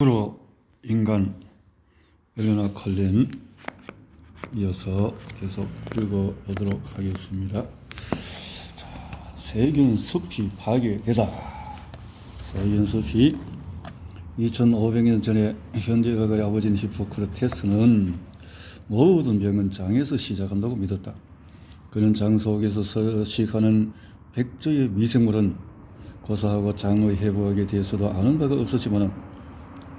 으로 인간 엘레나 컬린 이어서 계속 읽어보도록 하겠습니다. 세균 숲이 파괴되다. 세균 숲이 2500년 전에 현대 의학의 아버지인 히포크라테스는 모든 병은 장에서 시작한다고 믿었다. 그는 장 속에서 서식하는 백조의 미생물은 고사하고 장의 회복에 대해서도 아는 바가 없었지만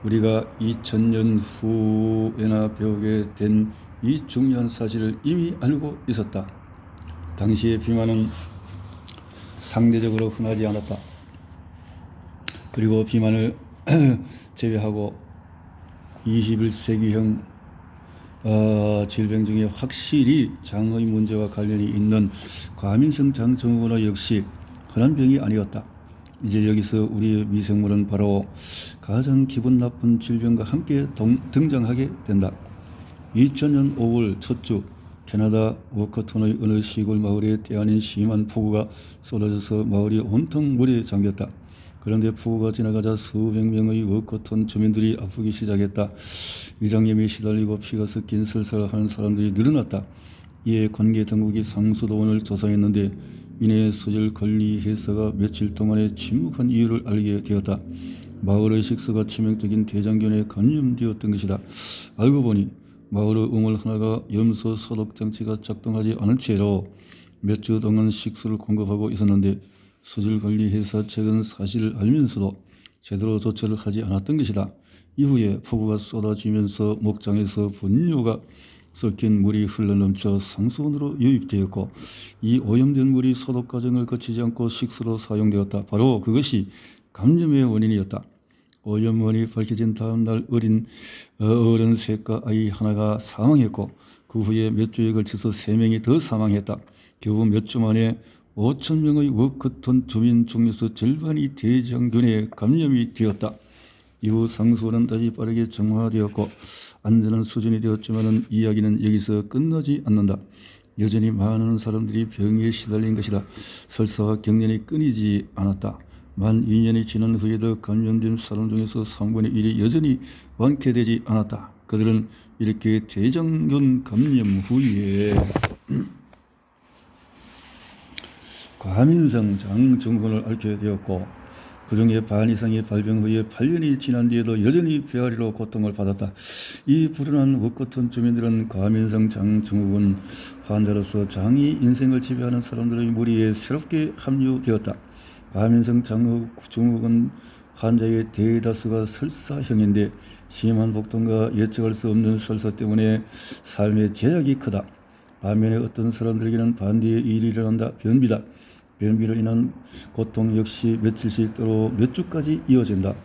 우리가 2000년 후에나 배우게 된 이 중요한 사실을 이미 알고 있었다. 당시의 비만은 상대적으로 흔하지 않았다. 그리고 비만을 제외하고 21세기형 질병 중에 확실히 장의 문제와 관련이 있는 과민성 장증후군 역시 흔한 병이 아니었다. 이제 여기서 우리의 미생물은 바로 가장 기분 나쁜 질병과 함께 등장하게 된다. 2000년 5월 첫 주 캐나다 워커톤의 어느 시골 마을에 때아닌 심한 폭우가 쏟아져서 마을이 온통 물에 잠겼다. 그런데 폭우가 지나가자 수백 명의 워커톤 주민들이 아프기 시작했다. 위장염에 시달리고 피가 섞인 설사하는 사람들이 늘어났다. 이에 관계 당국이 상수도원을 조사했는데 이내 수질관리회사가 며칠 동안의 침묵한 이유를 알게 되었다. 마을의 식수가 치명적인 대장균에 감염되었던 것이다. 알고 보니 마을의 우물 하나가 염소 소독 장치가 작동하지 않은 채로 몇 주 동안 식수를 공급하고 있었는데 수질관리회사 측은 사실을 알면서도 제대로 조처를 하지 않았던 것이다. 이후에 폭우가 쏟아지면서 목장에서 분뇨가 섞인 물이 흘러넘쳐 상수원으로 유입되었고 이 오염된 물이 소독 과정을 거치지 않고 식수로 사용되었다. 바로 그것이 감염의 원인이었다. 오염원이 밝혀진 다음 날 어른 셋과 아이 하나가 사망했고 그 후에 몇 주에 걸쳐서 3명이 더 사망했다. 겨우 몇 주 만에 5,000명의 워커톤 주민 중에서 절반이 대장균에 감염이 되었다. 이후 상수원은 다시 빠르게 정화되었고 안전한 수준이 되었지만 이야기는 여기서 끝나지 않는다. 여전히 많은 사람들이 병에 시달린 것이다. 설사와 경련이 끊이지 않았다. 만 2년이 지난 후에도 감염된 사람 중에서 3분의 1이 여전히 완쾌되지 않았다. 그들은 이렇게 대장균 감염 후에 과민성 장증후군을 앓게 되었고 그 중에 반 이상이 발병 후에 8년이 지난 뒤에도 여전히 배앓이로 고통을 받았다. 이 불운한 워커톤 주민들은 과민성 장증후군 환자로서 장이 인생을 지배하는 사람들의 무리에 새롭게 합류되었다. 과민성 장증후군 환자의 대다수가 설사형인데 심한 복통과 예측할 수 없는 설사 때문에 삶의 제약이 크다. 반면에 어떤 사람들에게는 반대의 일이 일어난다. 변비다. 변비로 인한 고통 역시 며칠씩 또는 몇 주까지 이어진다.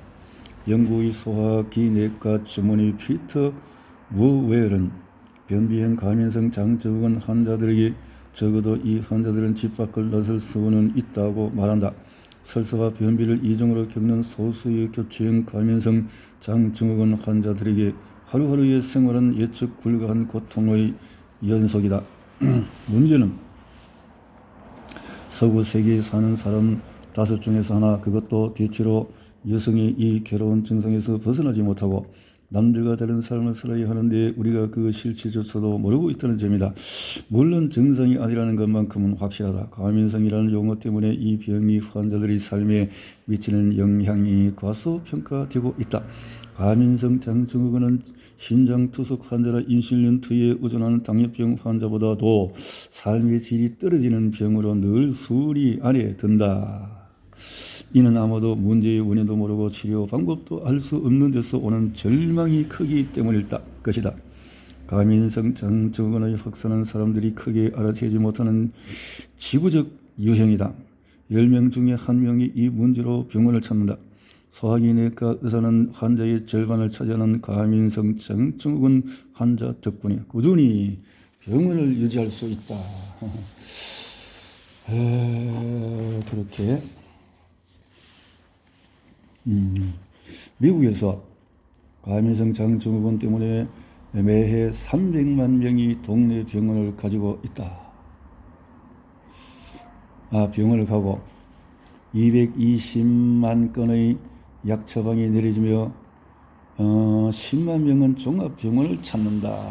영국의 소화기내과 전문의 피터 워웰은 변비형 과민성 장증후군 환자들에게 적어도 이 환자들은 집 밖을 나설 수는 있다고 말한다. 설사와 변비를 이중으로 겪는 소수의 교체형 과민성 장증후군 환자들에게 하루하루의 생활은 예측 불가한 고통의 연속이다. 문제는 서구 세계에 사는 사람 5 중에서 하나, 그것도 대체로 여성이 이 괴로운 증상에서 벗어나지 못하고 남들과 다른 삶을 살아야 하는데 우리가 그 실체조차도 모르고 있다는 점이다. 물론 정상이 아니라는 것만큼은 확실하다. 과민성이라는 용어 때문에 이 병이 환자들의 삶에 미치는 영향이 과소평가되고 있다. 과민성 장증후군은 심장투석 환자나 인슐린 투여에 의존하는 당뇨병 환자보다도 삶의 질이 떨어지는 병으로 늘 순위 안에 든다. 이는 아무도 문제의 원인도 모르고 치료 방법도 알 수 없는 데서 오는 절망이 크기 때문일 것이다. 과민성 장증후군의 확산은 사람들이 크게 알아채지 못하는 지구적 유행이다. 10명 중에 1명이 이 문제로 병원을 찾는다. 소화기내과 의사는 환자의 절반을 차지하는 과민성 장증후군 환자 덕분에 꾸준히 병원을 유지할 수 있다. 그렇게 미국에서 과민성 장증후군 때문에 매해 300만 명이 동네 병원을 가지고 있다. 병원을 가고 220만 건의 약 처방이 내려지며 10만 명은 종합병원을 찾는다.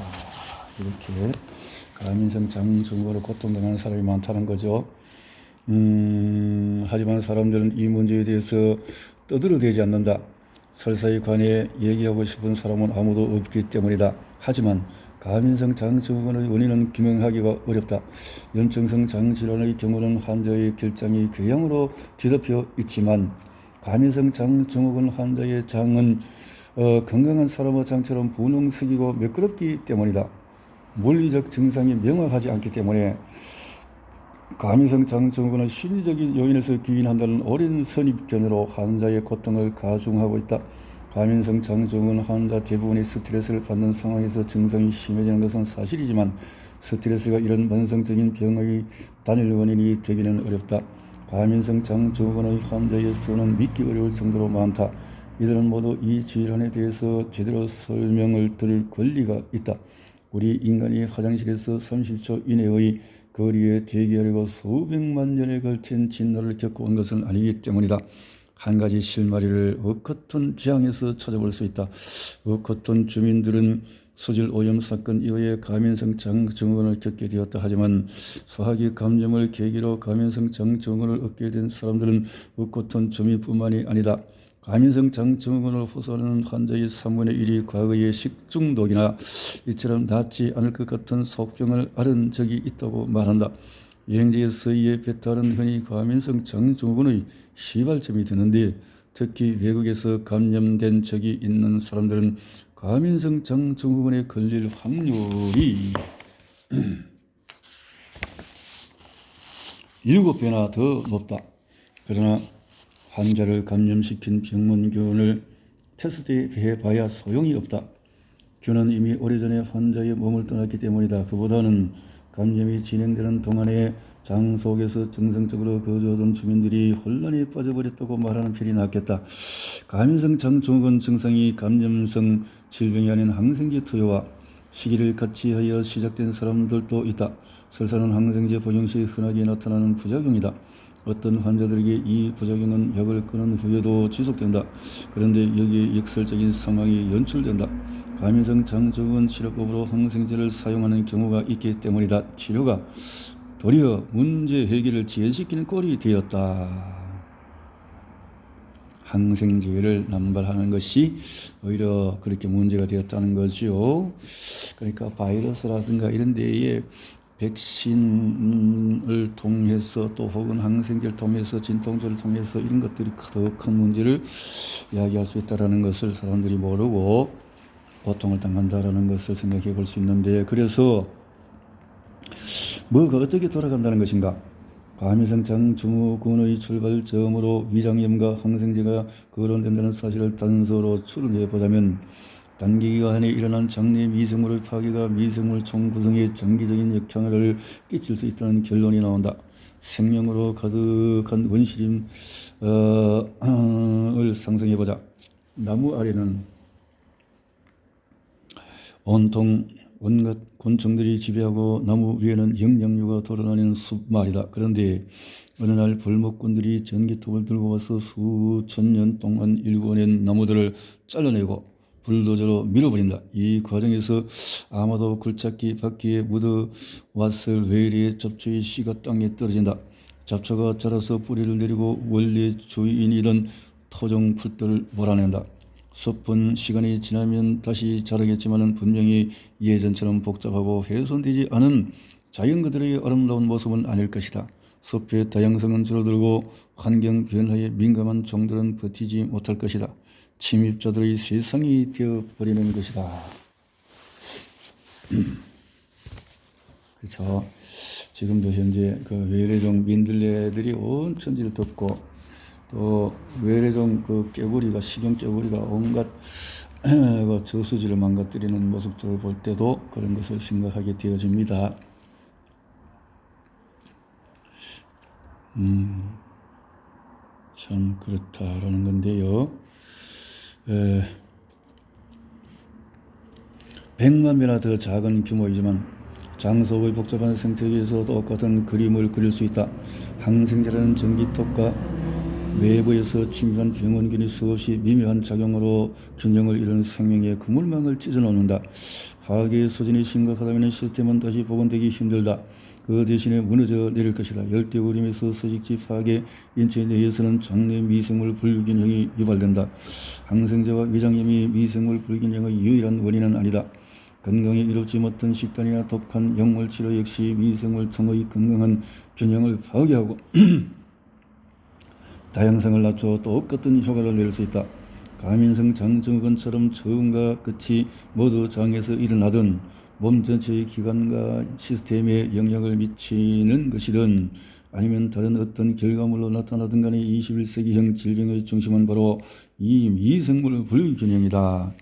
이렇게 가민성 장증후군으로 고통당하는 사람이 많다는 거죠. 하지만 사람들은 이 문제에 대해서 떠들어대지 않는다. 설사에 관해 얘기하고 싶은 사람은 아무도 없기 때문이다. 하지만 가민성 장증후군의 원인은 규명하기가 어렵다. 염증성 장질환의 경우는 환자의 결장이 궤양으로 뒤덮여 있지만 가민성 장증후군 환자의 장은 건강한 사람의 장처럼 분홍색이고 매끄럽기 때문이다. 물리적 증상이 명확하지 않기 때문에 가민성 장증후군은 심리적인 요인에서 기인한다는 오랜 선입견으로 환자의 고통을 가중하고 있다. 가민성 장증후군 환자 대부분이 스트레스를 받는 상황에서 증상이 심해지는 것은 사실이지만 스트레스가 이런 만성적인 병의 단일 원인이 되기는 어렵다. 가민성 장증후군의 환자의 수는 믿기 어려울 정도로 많다. 이들은 모두 이 질환에 대해서 제대로 설명을 들을 권리가 있다. 우리 인간이 화장실에서 30초 이내의 거리에 대기하려고 수백만 년에 걸친 진노를 겪어온 것은 아니기 때문이다. 한 가지 실마리를 워커턴 지항에서 찾아볼 수 있다. 워커턴 주민들은 수질 오염 사건 이후에 가민성 장증후군을 겪게 되었다. 하지만 소화기 감염을 계기로 가민성 장증후군을 얻게 된 사람들은 워커턴 주민뿐만이 아니다. 가민성 장증후군을 호소하는 환자의 3분의 1이 과거에 식중독이나 이처럼 낫지 않을 것 같은 속병을 앓은 적이 있다고 말한다. 여행지의 서의에 배탈은 흔히 가민성 장증후군의 시발점이 되는데 특히 외국에서 감염된 적이 있는 사람들은 가민성 장증후군에 걸릴 확률이 7배나 더 높다. 그러나 환자를 감염시킨 병원균을 테스트해 봐야 소용이 없다. 균은 이미 오래전에 환자의 몸을 떠났기 때문이다. 그보다는 감염이 진행되는 동안에 장 속에서 정상적으로 거주하던 주민들이 혼란에 빠져버렸다고 말하는 편이 낫겠다. 가민성 장증후군 증상이 감염성 질병이 아닌 항생제 투여와 시기를 같이 하여 시작된 사람들도 있다. 설사는 항생제 복용 시 흔하게 나타나는 부작용이다. 어떤 환자들에게 이 부작용은 약을 끊은 후에도 지속된다. 그런데 여기에 역설적인 상황이 연출된다. 가민성 장증후군 치료법으로 항생제를 사용하는 경우가 있기 때문이다. 치료가 도리어 문제 해결을 지연시키는 꼴이 되었다. 항생제를 남발하는 것이 오히려 그렇게 문제가 되었다는 거죠. 그러니까 바이러스라든가 이런 데에 백신을 통해서 또 혹은 항생제를 통해서 진통제를 통해서 이런 것들이 더 큰 문제를 이야기할 수 있다는 것을 사람들이 모르고 고통을 당한다라는 것을 생각해 볼 수 있는데, 그래서 뭐가 어떻게 돌아간다는 것인가? 가민성 장증후군의 출발점으로 위장염과 항생제가 거론된다는 사실을 단서로 추론해 보자면 단기간에 일어난 장내 미생물의 파괴가 미생물 총 구성에 장기적인 역향을 끼칠 수 있다는 결론이 나온다. 생명으로 가득한 원시림을 상상해보자. 나무 아래는 온통 온갖 곤충들이 지배하고 나무 위에는 영양류가 돌아다니는 숲말이다. 그런데 어느 날 벌목꾼들이 전기톱을 들고 와서 수천 년 동안 일궈낸 나무들을 잘라내고 불도저로 밀어버린다. 이 과정에서 아마도 굴착기 바퀴에 묻어왔을 외래의 잡초의 씨가 땅에 떨어진다. 잡초가 자라서 뿌리를 내리고 원래 주인이던 토종 풀들을 몰아낸다. 숲은 시간이 지나면 다시 자라겠지만 분명히 예전처럼 복잡하고 훼손되지 않은 자연 그대로의 아름다운 모습은 아닐 것이다. 숲의 다양성은 줄어들고 환경 변화에 민감한 종들은 버티지 못할 것이다. 침입자들의 세상이 되어버리는 것이다. 그렇죠. 지금도 현재 그 외래종 민들레들이 온 천지를 덮고 또 외래종 그 깨구리가 식용 깨구리가 온갖 그 저수지를 망가뜨리는 모습들을 볼 때도 그런 것을 생각하게 되어집니다. 참 그렇다라는 건데요. 100만 배나 더 작은 규모이지만 장소의 복잡한 생태계에서 똑같은 그림을 그릴 수 있다. 항생제라는 전기톱과 외부에서 침입한 병원균이 수없이 미묘한 작용으로 균형을 이루는 생명의 그물망을 찢어놓는다. 파괴의 소진이 심각하다면 시스템은 다시 복원되기 힘들다. 그 대신에 무너져 내릴 것이다. 열대우림에서 서식지 파괴, 인체 내에서는 장내 미생물 불균형이 유발된다. 항생제와 위장염이 미생물 불균형의 유일한 원인은 아니다. 건강에 이롭지 못한 식단이나 독한 약물치료 역시 미생물청의 건강한 균형을 파괴하고 다양성을 낮춰 똑같은 효과를 낼 수 있다. 가민성 장증후군처럼 처음과 끝이 모두 장에서 일어나든 몸 전체의 기관과 시스템에 영향을 미치는 것이든 아니면 다른 어떤 결과물로 나타나든 간에 21세기형 질병의 중심은 바로 이 미생물 불균형이다.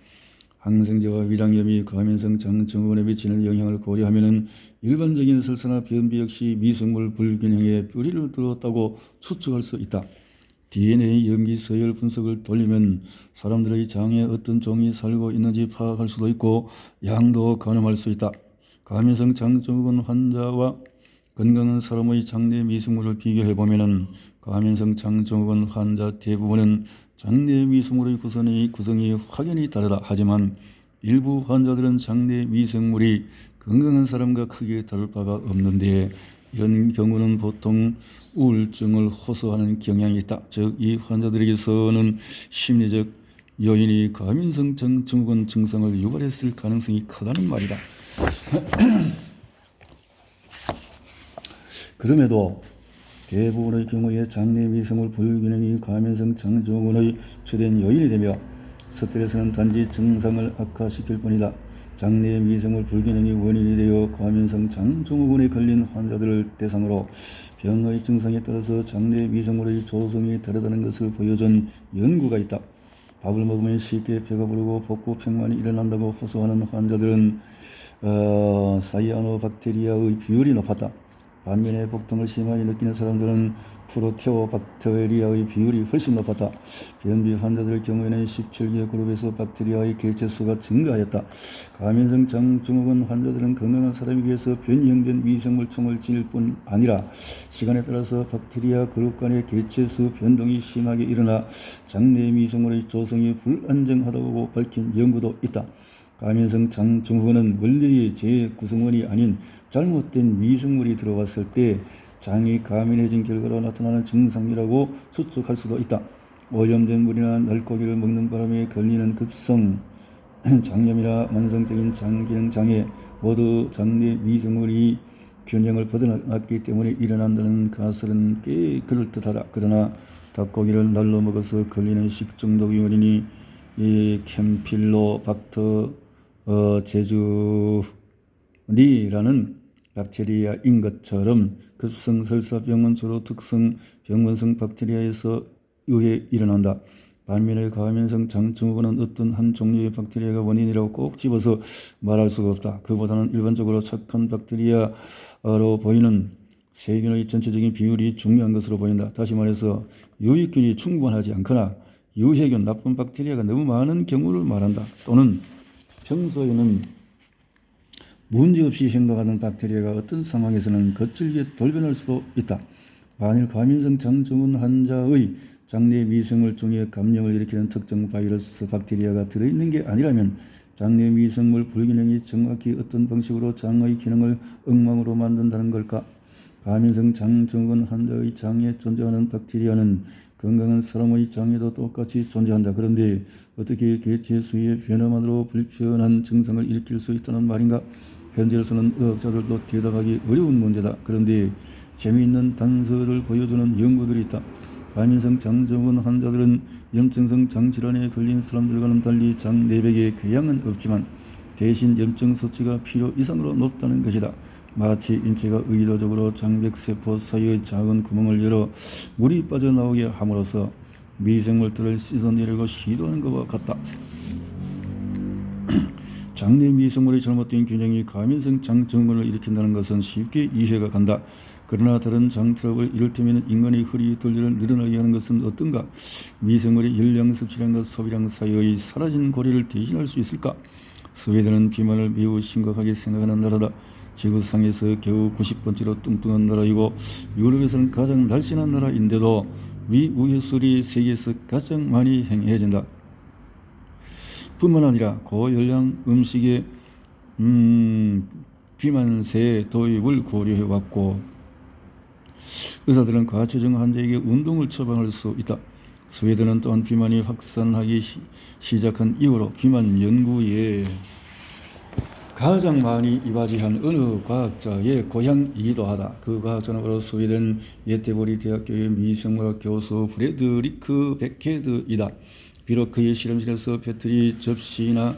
항생제와 위장염이 가민성 장증후군에 미치는 영향을 고려하면 일반적인 설사나 변비 역시 미생물 불균형에 뿌리를 두었다고 추측할 수 있다. DNA 염기 서열 분석을 돌리면 사람들의 장에 어떤 종이 살고 있는지 파악할 수도 있고 양도 가늠할 수 있다. 가민성 장증후군 환자와 건강한 사람의 장내 미생물을 비교해보면 가민성 장증후군 환자 대부분은 장내 미생물의 구성이 확연히 다르다. 하지만 일부 환자들은 장내 미생물이 건강한 사람과 크게 다를 바가 없는데 이런 경우는 보통 우울증을 호소하는 경향이 있다. 즉, 이 환자들에게서는 심리적 요인이 가민성 장증후군 증상을 유발했을 가능성이 크다는 말이다. 그럼에도 대부분의 경우에 장내 미생물 불균형이 가민성 장증후군의 주된 요인이 되며 스트레스는 단지 증상을 악화시킬 뿐이다. 장내 미생물 불균형이 원인이 되어 가민성 장증후군에 걸린 환자들을 대상으로 병의 증상에 따라서 장내 미생물의 조성이 다르다는 것을 보여준 연구가 있다. 밥을 먹으면 쉽게 배가 부르고 복부 평만이 일어난다고 호소하는 환자들은 사이아노박테리아의 비율이 높았다. 반면에 복통을 심하게 느끼는 사람들은 프로테오박테리아의 비율이 훨씬 높았다. 변비 환자들의 경우에는 17개 그룹에서 박테리아의 개체수가 증가하였다. 가민성 장증후군 환자들은 건강한 사람에 비해서 변형된 미생물총을 지닐 뿐 아니라 시간에 따라서 박테리아 그룹 간의 개체수 변동이 심하게 일어나 장내 미생물의 조성이 불안정하다고 밝힌 연구도 있다. 가민성 장증후군은 원래의 재구성원이 아닌 잘못된 미생물이 들어왔을 때 장이 가민해진 결과로 나타나는 증상이라고 추측할 수도 있다. 오염된 물이나 날고기를 먹는 바람에 걸리는 급성 장염이나 만성적인 장기능 장애 모두 장내 미생물이 균형을 벗어났기 때문에 일어난다는 가설은 꽤 그럴듯하다. 그러나 닭고기를 날로 먹어서 걸리는 식중독 원인이 캠필로박터 제주니라는 박테리아인 것처럼 급성설사병은 주로 특성 병원성 박테리아에서 의해 일어난다. 반면에 가민성 장증후군은 어떤 한 종류의 박테리아가 원인이라고 꼭 집어서 말할 수가 없다. 그보다는 일반적으로 착한 박테리아로 보이는 세균의 전체적인 비율이 중요한 것으로 보인다. 다시 말해서 유익균이 충분하지 않거나 유해균, 나쁜 박테리아가 너무 많은 경우를 말한다. 또는 평소에는 문제없이 행동하는 박테리아가 어떤 상황에서는 거칠게 돌변할 수도 있다. 만일 가민성 장증후군 환자의 장내 미생물 중에 감염을 일으키는 특정 바이러스 박테리아가 들어있는 게 아니라면 장내 미생물 불균형이 정확히 어떤 방식으로 장의 기능을 엉망으로 만든다는 걸까? 가민성 장증후군 환자의 장에 존재하는 박테리아는 건강한 사람의 장에도 똑같이 존재한다. 그런데 어떻게 개체수의 변화만으로 불편한 증상을 일으킬 수 있다는 말인가? 현재로서는 의학자들도 대답하기 어려운 문제다. 그런데 재미있는 단서를 보여주는 연구들이 있다. 가민성 장증후군 환자들은 염증성 장질환에 걸린 사람들과는 달리 장 내벽에 궤양은 없지만 대신 염증 수치가 필요 이상으로 높다는 것이다. 마치 인체가 의도적으로 장벽세포 사이의 작은 구멍을 열어 물이 빠져나오게 함으로써 미생물들을 씻어내려고 시도하는 것과 같다. 장내 미생물의 잘못된 균형이 가민성 장증후군을 일으킨다는 것은 쉽게 이해가 간다. 그러나 다른 장 트러블, 이를테면 인간의 허리 둘레를 늘어나게 하는 것은 어떤가? 미생물의 열량 섭취량과 소비량 사이의 사라진 고리를 대신할 수 있을까? 스웨덴은 비만을 매우 심각하게 생각하는 나라다. 지구상에서 겨우 90번째로 뚱뚱한 나라이고 유럽에서는 가장 날씬한 나라인데도 위우효술이 세계에서 가장 많이 행해진다. 뿐만 아니라 고열량 음식에 비만세 도입을 고려해왔고, 의사들은 과체중 환자에게 운동을 처방할 수 있다. 스웨덴은 또한 비만이 확산하기 시작한 이후로 비만 연구에 가장 많이 이바지한 어느 과학자의 고향이기도 하다. 그 과학자는 바로 스웨덴 예테보리 대학교의 미생물학 교수 프레드리크 베케드이다. 비록 그의 실험실에서 배터리 접시나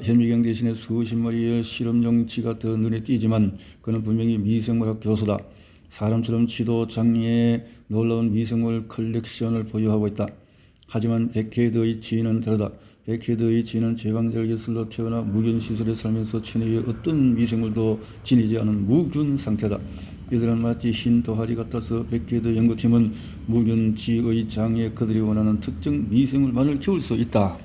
현미경 대신에 수십 마리의 실험용 쥐가 더 눈에 띄지만 그는 분명히 미생물학 교수다. 사람처럼 쥐도 장애에 놀라운 미생물 컬렉션을 보유하고 있다. 하지만 베케드의 쥐는 다르다. 베케드의 쥐는 제왕절개술로 태어나 무균시설에 살면서 체내에 어떤 미생물도 지니지 않은 무균 상태다. 이들은 마치 흰 도화지 같아서 베케드 연구팀은 무균 쥐의 장에 그들이 원하는 특정 미생물만을 키울 수 있다.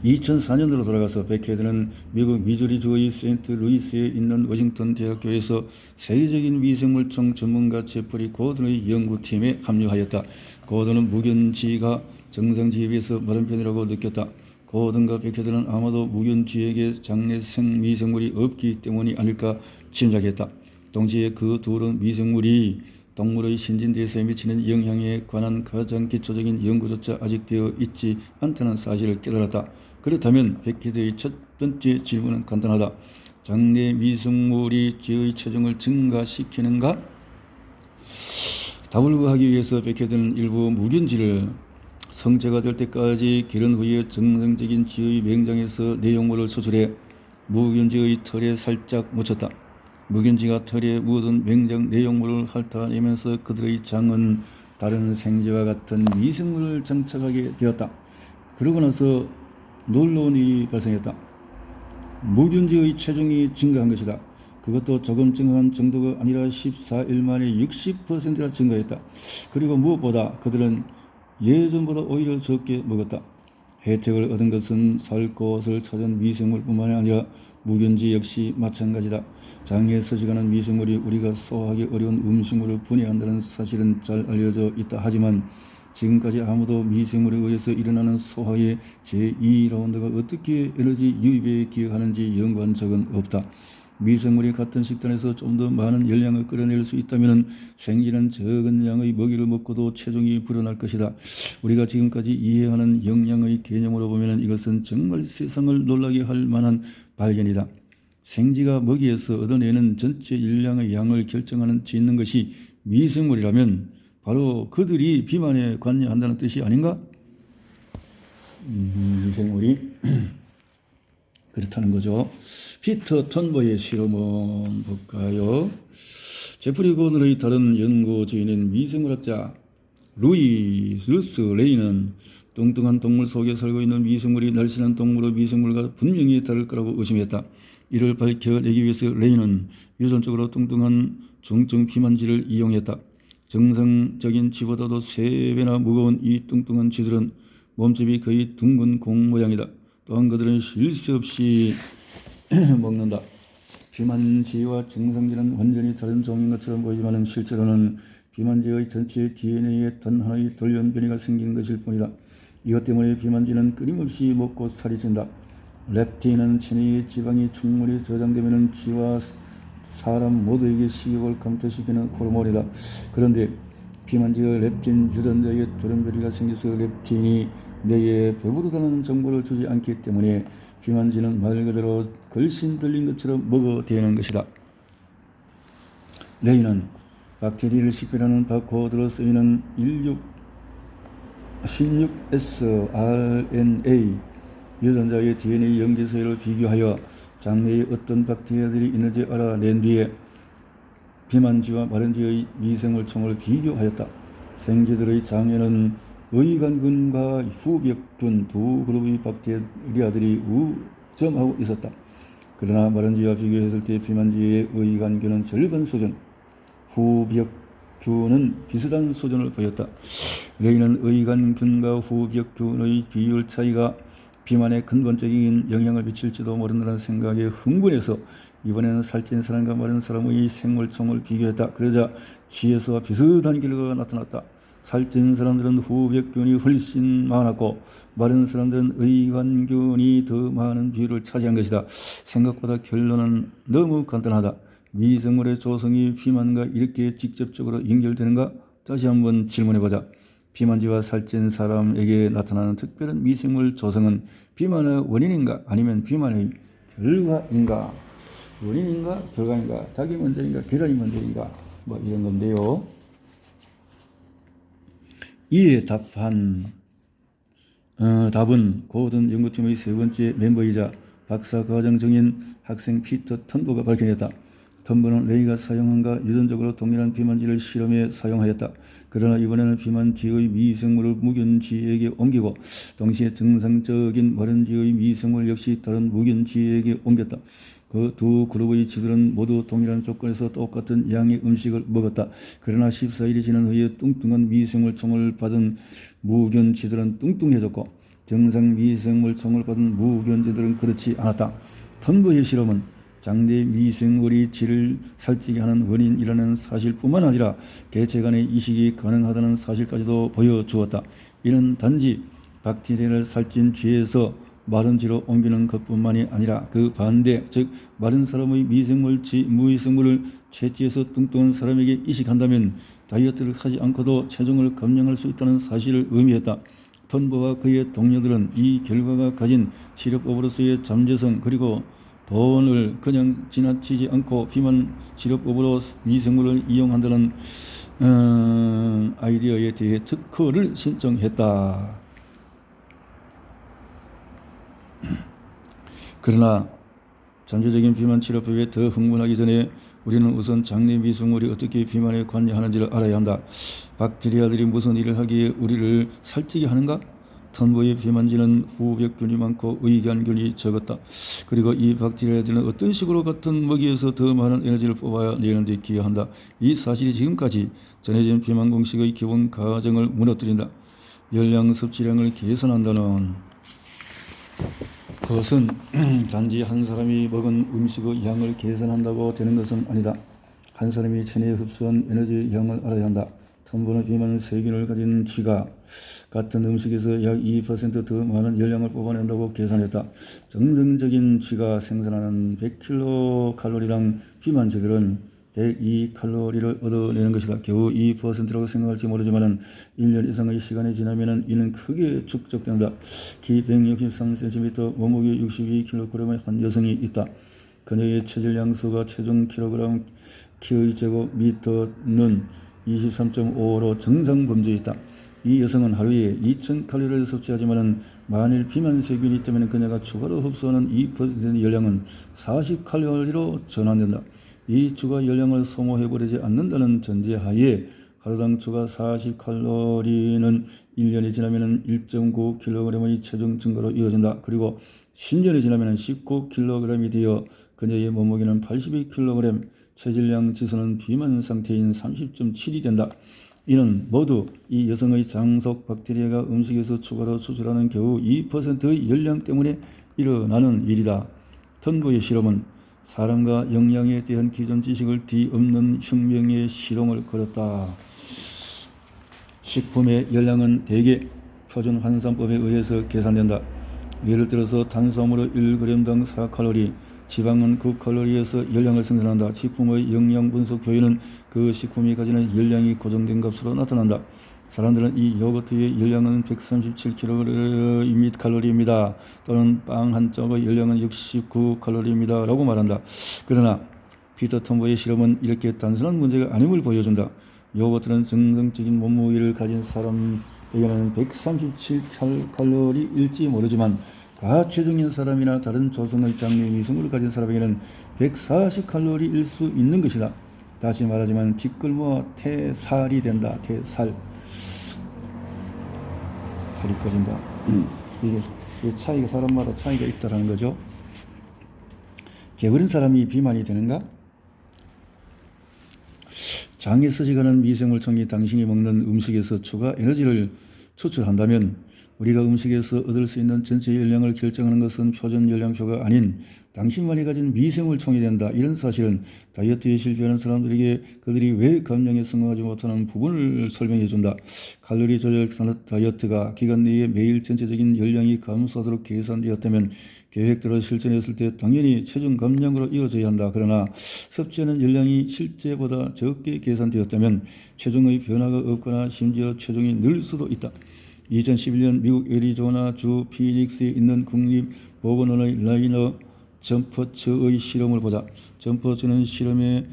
2004년으로 돌아가서 베케드는 미국 미주리주의 세인트루이스에 있는 워싱턴 대학교에서 세계적인 미생물청 전문가 제프리 고든의 연구팀에 합류하였다. 고든은 무균쥐가 정상쥐에 비해서 마른 편이라고 느꼈다. 고든과 베케드는 아마도 무균쥐에게 장내 생미생물이 없기 때문이 아닐까 짐작했다. 동시에 그 둘은 미생물이 동물의 신진대사에 미치는 영향에 관한 가장 기초적인 연구조차 아직 되어 있지 않다는 사실을 깨달았다. 그렇다면 베케드의 첫 번째 질문은 간단하다. 장내 미생물이 쥐의 체중을 증가시키는가? 답을 구하기 위해서 베케드는 일부 무균쥐를 성체가 될 때까지 기른 후에 정상적인 쥐의 맹장에서 내용물을 수출해 무균쥐의 털에 살짝 묻혔다. 무균쥐가 털에 묻은 맹장 내용물을 핥아내면서 그들의 장은 다른 생쥐와 같은 미생물을 장착하게 되었다. 그러고 나서 놀라운 일이 발생했다. 무균쥐의 체중이 증가한 것이다. 그것도 조금 증가한 정도가 아니라 14일 만에 60%나 증가했다. 그리고 무엇보다 그들은 예전보다 오히려 적게 먹었다. 혜택을 얻은 것은 살 곳을 찾은 미생물뿐만 아니라 무균쥐 역시 마찬가지다. 장에 서식하는 미생물이 우리가 소화하기 어려운 음식물을 분해한다는 사실은 잘 알려져 있다. 하지만 지금까지 아무도 미생물에 의해서 일어나는 소화의 제2라운드가 어떻게 에너지 유입에 기여하는지 연구한 적은 없다. 미생물이 같은 식단에서 좀 더 많은 열량을 끌어낼 수 있다면 생쥐는 적은 양의 먹이를 먹고도 체중이 불어날 것이다. 우리가 지금까지 이해하는 영양의 개념으로 보면 이것은 정말 세상을 놀라게 할 만한 발견이다. 생쥐가 먹이에서 얻어내는 전체 열량의 양을 짓는 것이 미생물이라면 바로 그들이 비만에 관여한다는 뜻이 아닌가? 미생물이 그렇다는 거죠. 피터 턴버의 실험은 볼까요? 제프리 고든의 다른 연구진인 미생물학자 루스 레이는 뚱뚱한 동물 속에 살고 있는 미생물이 날씬한 동물의 미생물과 분명히 다를 거라고 의심했다. 이를 밝혀내기 위해서 레이는 유전적으로 뚱뚱한 중증 비만쥐를 이용했다. 정상적인 쥐보다도 3배나 무거운 이 뚱뚱한 쥐들은 몸집이 거의 둥근 공 모양이다. 또한 그들은 쉴 새 없이 먹는다. 비만쥐와 정상쥐는 완전히 다른 종인 것처럼 보이지만 실제로는 비만쥐의 전체 DNA에 단 하나의 돌연변이가 생긴 것일 뿐이다. 이것 때문에 비만쥐는 끊임없이 먹고 살이 찐다. 렙틴은 체내의 지방이 충분히 저장되면 쥐와 사람 모두에게 식욕을 감퇴시키는 호르몬이다. 그런데 비만쥐의 렙틴 유전자에 돌연변이가 생겨서 렙틴이 뇌에 배부르다는 정보를 주지 않기 때문에 비만쥐는 말 그대로 걸신 들린 것처럼 먹어대는 것이다. 레이는 박테리아를 식별하는 바코드로 쓰이는 16sRNA 유전자의 DNA 연계서열을 비교하여 장내에 어떤 박테리아들이 있는지 알아낸 뒤에 비만쥐와 마른쥐의 미생물총을 비교하였다. 생쥐들의 장에는 의간균과 후벽균 두 그룹의 박테리아들이 우점하고 있었다. 그러나 마른쥐와 비교했을 때 비만쥐의 의간균은 절반 수준, 후벽균은 비슷한 수준을 보였다. 레이는 의간균과 후벽균의 비율 차이가 비만에 근본적인 영향을 미칠지도 모른다는 생각에 흥분해서 이번에는 살찐 사람과 마른 사람의 생물총을 비교했다. 그러자 취해서와 비슷한 결과가 나타났다. 살찐 사람들은 후백균이 훨씬 많았고 마른 사람들은 의관균이 더 많은 비율을 차지한 것이다. 생각보다 결론은 너무 간단하다. 미생물의 조성이 비만과 이렇게 직접적으로 연결되는가? 다시 한번 질문해보자. 비만지와 살찐 사람에게 나타나는 특별한 미생물 조성은 비만의 원인인가? 아니면 비만의 결과인가? 원인인가? 결과인가? 닭이 먼저인가? 계란이 먼저인가? 뭐 이런 건데요. 이에 답은 고든 연구팀의 세 번째 멤버이자 박사과정 중인 학생 피터 턴버가 밝혀냈다. 턴버는 레이가 사용한과 유전적으로 동일한 비만지를 실험에 사용하였다. 그러나 이번에는 비만지의 미생물을 무균지에게 옮기고 동시에 정상적인 마른지의 미생물 역시 다른 무균지에게 옮겼다. 그 두 그룹의 쥐들은 모두 동일한 조건에서 똑같은 양의 음식을 먹었다. 그러나 14일이 지난 후에 뚱뚱한 미생물총을 받은 무균쥐들은 뚱뚱해졌고 정상 미생물총을 받은 무균쥐들은 그렇지 않았다. 턴버의 실험은 장내 미생물이 쥐를 살찌게 하는 원인이라는 사실뿐만 아니라 개체 간의 이식이 가능하다는 사실까지도 보여주었다. 이는 단지 박테리아를 살찐 쥐에서 마른 쥐로 옮기는 것뿐만이 아니라 그 반대, 즉 마른 사람의 무미생물을 채취해서 뚱뚱한 사람에게 이식한다면 다이어트를 하지 않고도 체중을 감량할 수 있다는 사실을 의미했다. 턴버와 그의 동료들은 이 결과가 가진 치료법으로서의 잠재성 그리고 돈을 그냥 지나치지 않고 비만 치료법으로 미생물을 이용한다는 아이디어에 대해 특허를 신청했다. 그러나 잠재적인 비만 치료법에 더 흥분하기 전에 우리는 우선 장내 미생물이 어떻게 비만에 관여하는지를 알아야 한다. 박테리아들이 무슨 일을 하기에 우리를 살찌게 하는가? 턴버의 비만지는 후백균이 많고 의관균이 적었다. 그리고 이 박테리아들은 어떤 식으로 같은 먹이에서 더 많은 에너지를 뽑아야 내는 데 기여한다. 이 사실이 지금까지 전해진 비만 공식의 기본 가정을 무너뜨린다. 열량 섭취량을 계산한다는 그것은 단지 한 사람이 먹은 음식의 양을 계산한다고 되는 것은 아니다. 한 사람이 체내에 흡수한 에너지의 양을 알아야 한다. 턴버는 비만 세균을 가진 쥐가 같은 음식에서 약 2% 더 많은 열량을 뽑아낸다고 계산했다. 정상적인 쥐가 생산하는 100kcal랑 비만 쥐들은 102칼로리를 얻어내는 것이다. 겨우 2%라고 생각할지 모르지만 1년 이상의 시간이 지나면 이는 크게 축적된다. 키 163cm, 몸무게 62kg의 한 여성이 있다. 그녀의 체질 양수가 체중 kg 키의 제곱미터는 23.5로 정상 범주에 있다. 이 여성은 하루에 2000칼로리를 섭취하지만 만일 비만 세균이 있다면 그녀가 추가로 흡수하는 2%의 열량은 40칼로리로 전환된다. 이 추가 열량을 소모해버리지 않는다는 전제하에 하루당 추가 40칼로리는 1년이 지나면 1.9kg의 체중 증가로 이어진다. 그리고 10년이 지나면 19kg이 되어 그녀의 몸무게는 82kg, 체질량 지수는 비만 상태인 30.7이 된다. 이는 모두 이 여성의 장속 박테리아가 음식에서 추가로 추출하는 겨우 2%의 열량 때문에 일어나는 일이다. 턴버의 실험은 사람과 영양에 대한 기존 지식을 뒤엎는 혁명의 실험을 걸었다. 식품의 열량은 대개 표준 환산법에 의해서 계산된다. 예를 들어서 탄수화물은 1g당 4칼로리, 지방은 9칼로리에서 열량을 생산한다. 식품의 영양 분석 표현은 그 식품이 가지는 열량이 고정된 값으로 나타난다. 사람들은 이 요거트의 열량은 137kcal입니다. 또는 빵 한 쪽의 열량은 69칼로리입니다. 라고 말한다. 그러나 피터 턴버의 실험은 이렇게 단순한 문제가 아님을 보여준다. 요거트는 정상적인 몸무게를 가진 사람에게는 137칼로리일지 모르지만 과체중인 사람이나 다른 조성의 장내 미생물을 가진 사람에게는 140칼로리일 수 있는 것이다. 다시 말하지만 뒷골모아 태살이 된다. 태살. 살이 꺼진다. 이게 차이가 사람마다 차이가 있다라는 거죠. 게으른 사람이 비만이 되는가? 장에 서식하는 미생물총이 당신이 먹는 음식에서 추가 에너지를 추출한다면 우리가 음식에서 얻을 수 있는 전체 열량을 결정하는 것은 표준 열량표가 아닌 당신만이 가진 미생물총이 된다. 이런 사실은 다이어트에 실패하는 사람들에게 그들이 왜 감량에 성공하지 못하는 부분을 설명해 준다. 칼로리 조절 다이어트가 기간 내에 매일 전체적인 열량이 감소하도록 계산되었다면 계획대로 실천했을 때 당연히 체중 감량으로 이어져야 한다. 그러나 섭취하는 열량이 실제보다 적게 계산되었다면 체중의 변화가 없거나 심지어 체중이 늘 수도 있다. 2011년 미국 애리조나 주 피닉스에 있는 국립보건원의 라이너 점퍼츠의 실험을 보자. 점퍼츠는 실험에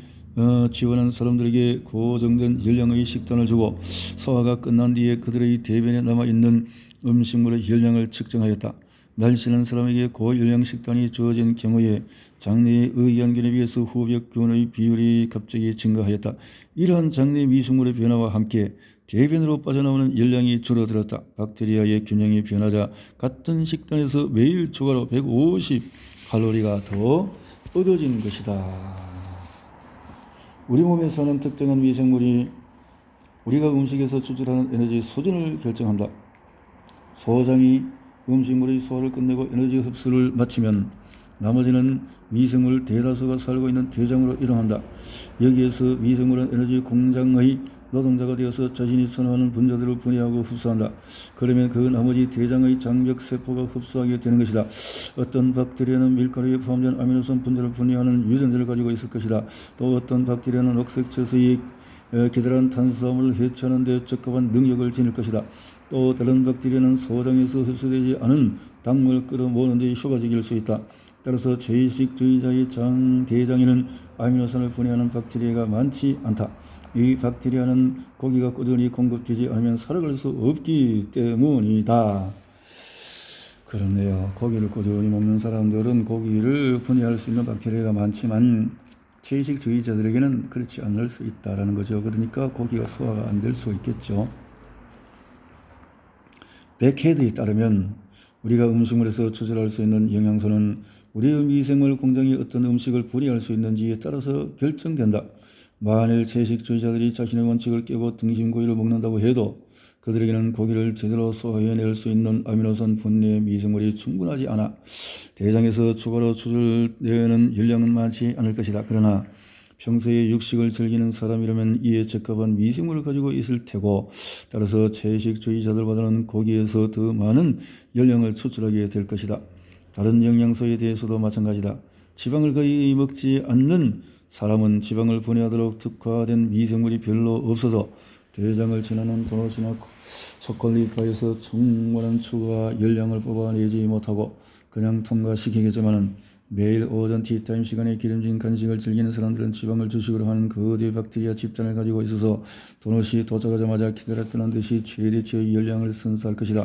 지원한 사람들에게 고정된 열량의 식단을 주고 소화가 끝난 뒤에 그들의 대변에 남아있는 음식물의 열량을 측정하였다. 날씬한 사람에게 고열량 식단이 주어진 경우에 장내의 의약균에 비해서 후벽균의 비율이 갑자기 증가하였다. 이러한 장내 미생물의 변화와 함께 대변으로 빠져나오는 열량이 줄어들었다. 박테리아의 균형이 변하자 같은 식단에서 매일 추가로 150칼로리가 더 얻어지는 것이다. 우리 몸에 사는 특정한 미생물이 우리가 음식에서 추출하는 에너지 수준을 결정한다. 소장이 음식물의 소화를 끝내고 에너지 흡수를 마치면 나머지는 미생물 대다수가 살고 있는 대장으로 이동한다. 여기에서 미생물은 에너지 공장의 노동자가 되어서 자신이 선호하는 분자들을 분해하고 흡수한다. 그러면 그 나머지 대장의 장벽 세포가 흡수하게 되는 것이다. 어떤 박테리아는 밀가루에 포함된 아미노산 분자를 분해하는 유전자를 가지고 있을 것이다. 또 어떤 박테리아는 녹색 채소의 기다란 탄수화물을 해체하는 데 적합한 능력을 지닐 것이다. 또 다른 박테리아는 소장에서 흡수되지 않은 당을 끌어모으는 데 효과적일 수 있다. 따라서 채식주의자의 대장에는 아미노산을 분해하는 박테리아가 많지 않다. 이 박테리아는 고기가 꾸준히 공급되지 않으면 살아갈 수 없기 때문이다. 그렇네요. 고기를 꾸준히 먹는 사람들은 고기를 분해할 수 있는 박테리아가 많지만 채식주의자들에게는 그렇지 않을 수 있다라는 거죠. 그러니까 고기가 소화가 안 될 수 있겠죠. 백헤드에 따르면 우리가 음식물에서 추출할 수 있는 영양소는 우리의 미생물 공장이 어떤 음식을 분해할 수 있는지에 따라서 결정된다. 만일 채식주의자들이 자신의 원칙을 깨고 등심고기를 먹는다고 해도 그들에게는 고기를 제대로 소화해낼 수 있는 아미노산 분해 미생물이 충분하지 않아 대장에서 추가로 추출되는 열량은 많지 않을 것이다. 그러나 평소에 육식을 즐기는 사람이라면 이에 적합한 미생물을 가지고 있을 테고 따라서 채식주의자들보다는 고기에서 더 많은 열량을 추출하게 될 것이다. 다른 영양소에 대해서도 마찬가지다. 지방을 거의 먹지 않는 사람은 지방을 분해하도록 특화된 미생물이 별로 없어서 대장을 지나는 도넛이나 초콜릿바에서 충분한 추가 열량을 뽑아내지 못하고 그냥 통과시키겠지만은 매일 오전 티타임 시간에 기름진 간식을 즐기는 사람들은 지방을 주식으로 하는 거대 박테리아 집단을 가지고 있어서 도넛이 도착하자마자 기다렸던 듯이 최대치의 열량을 선사할 것이다.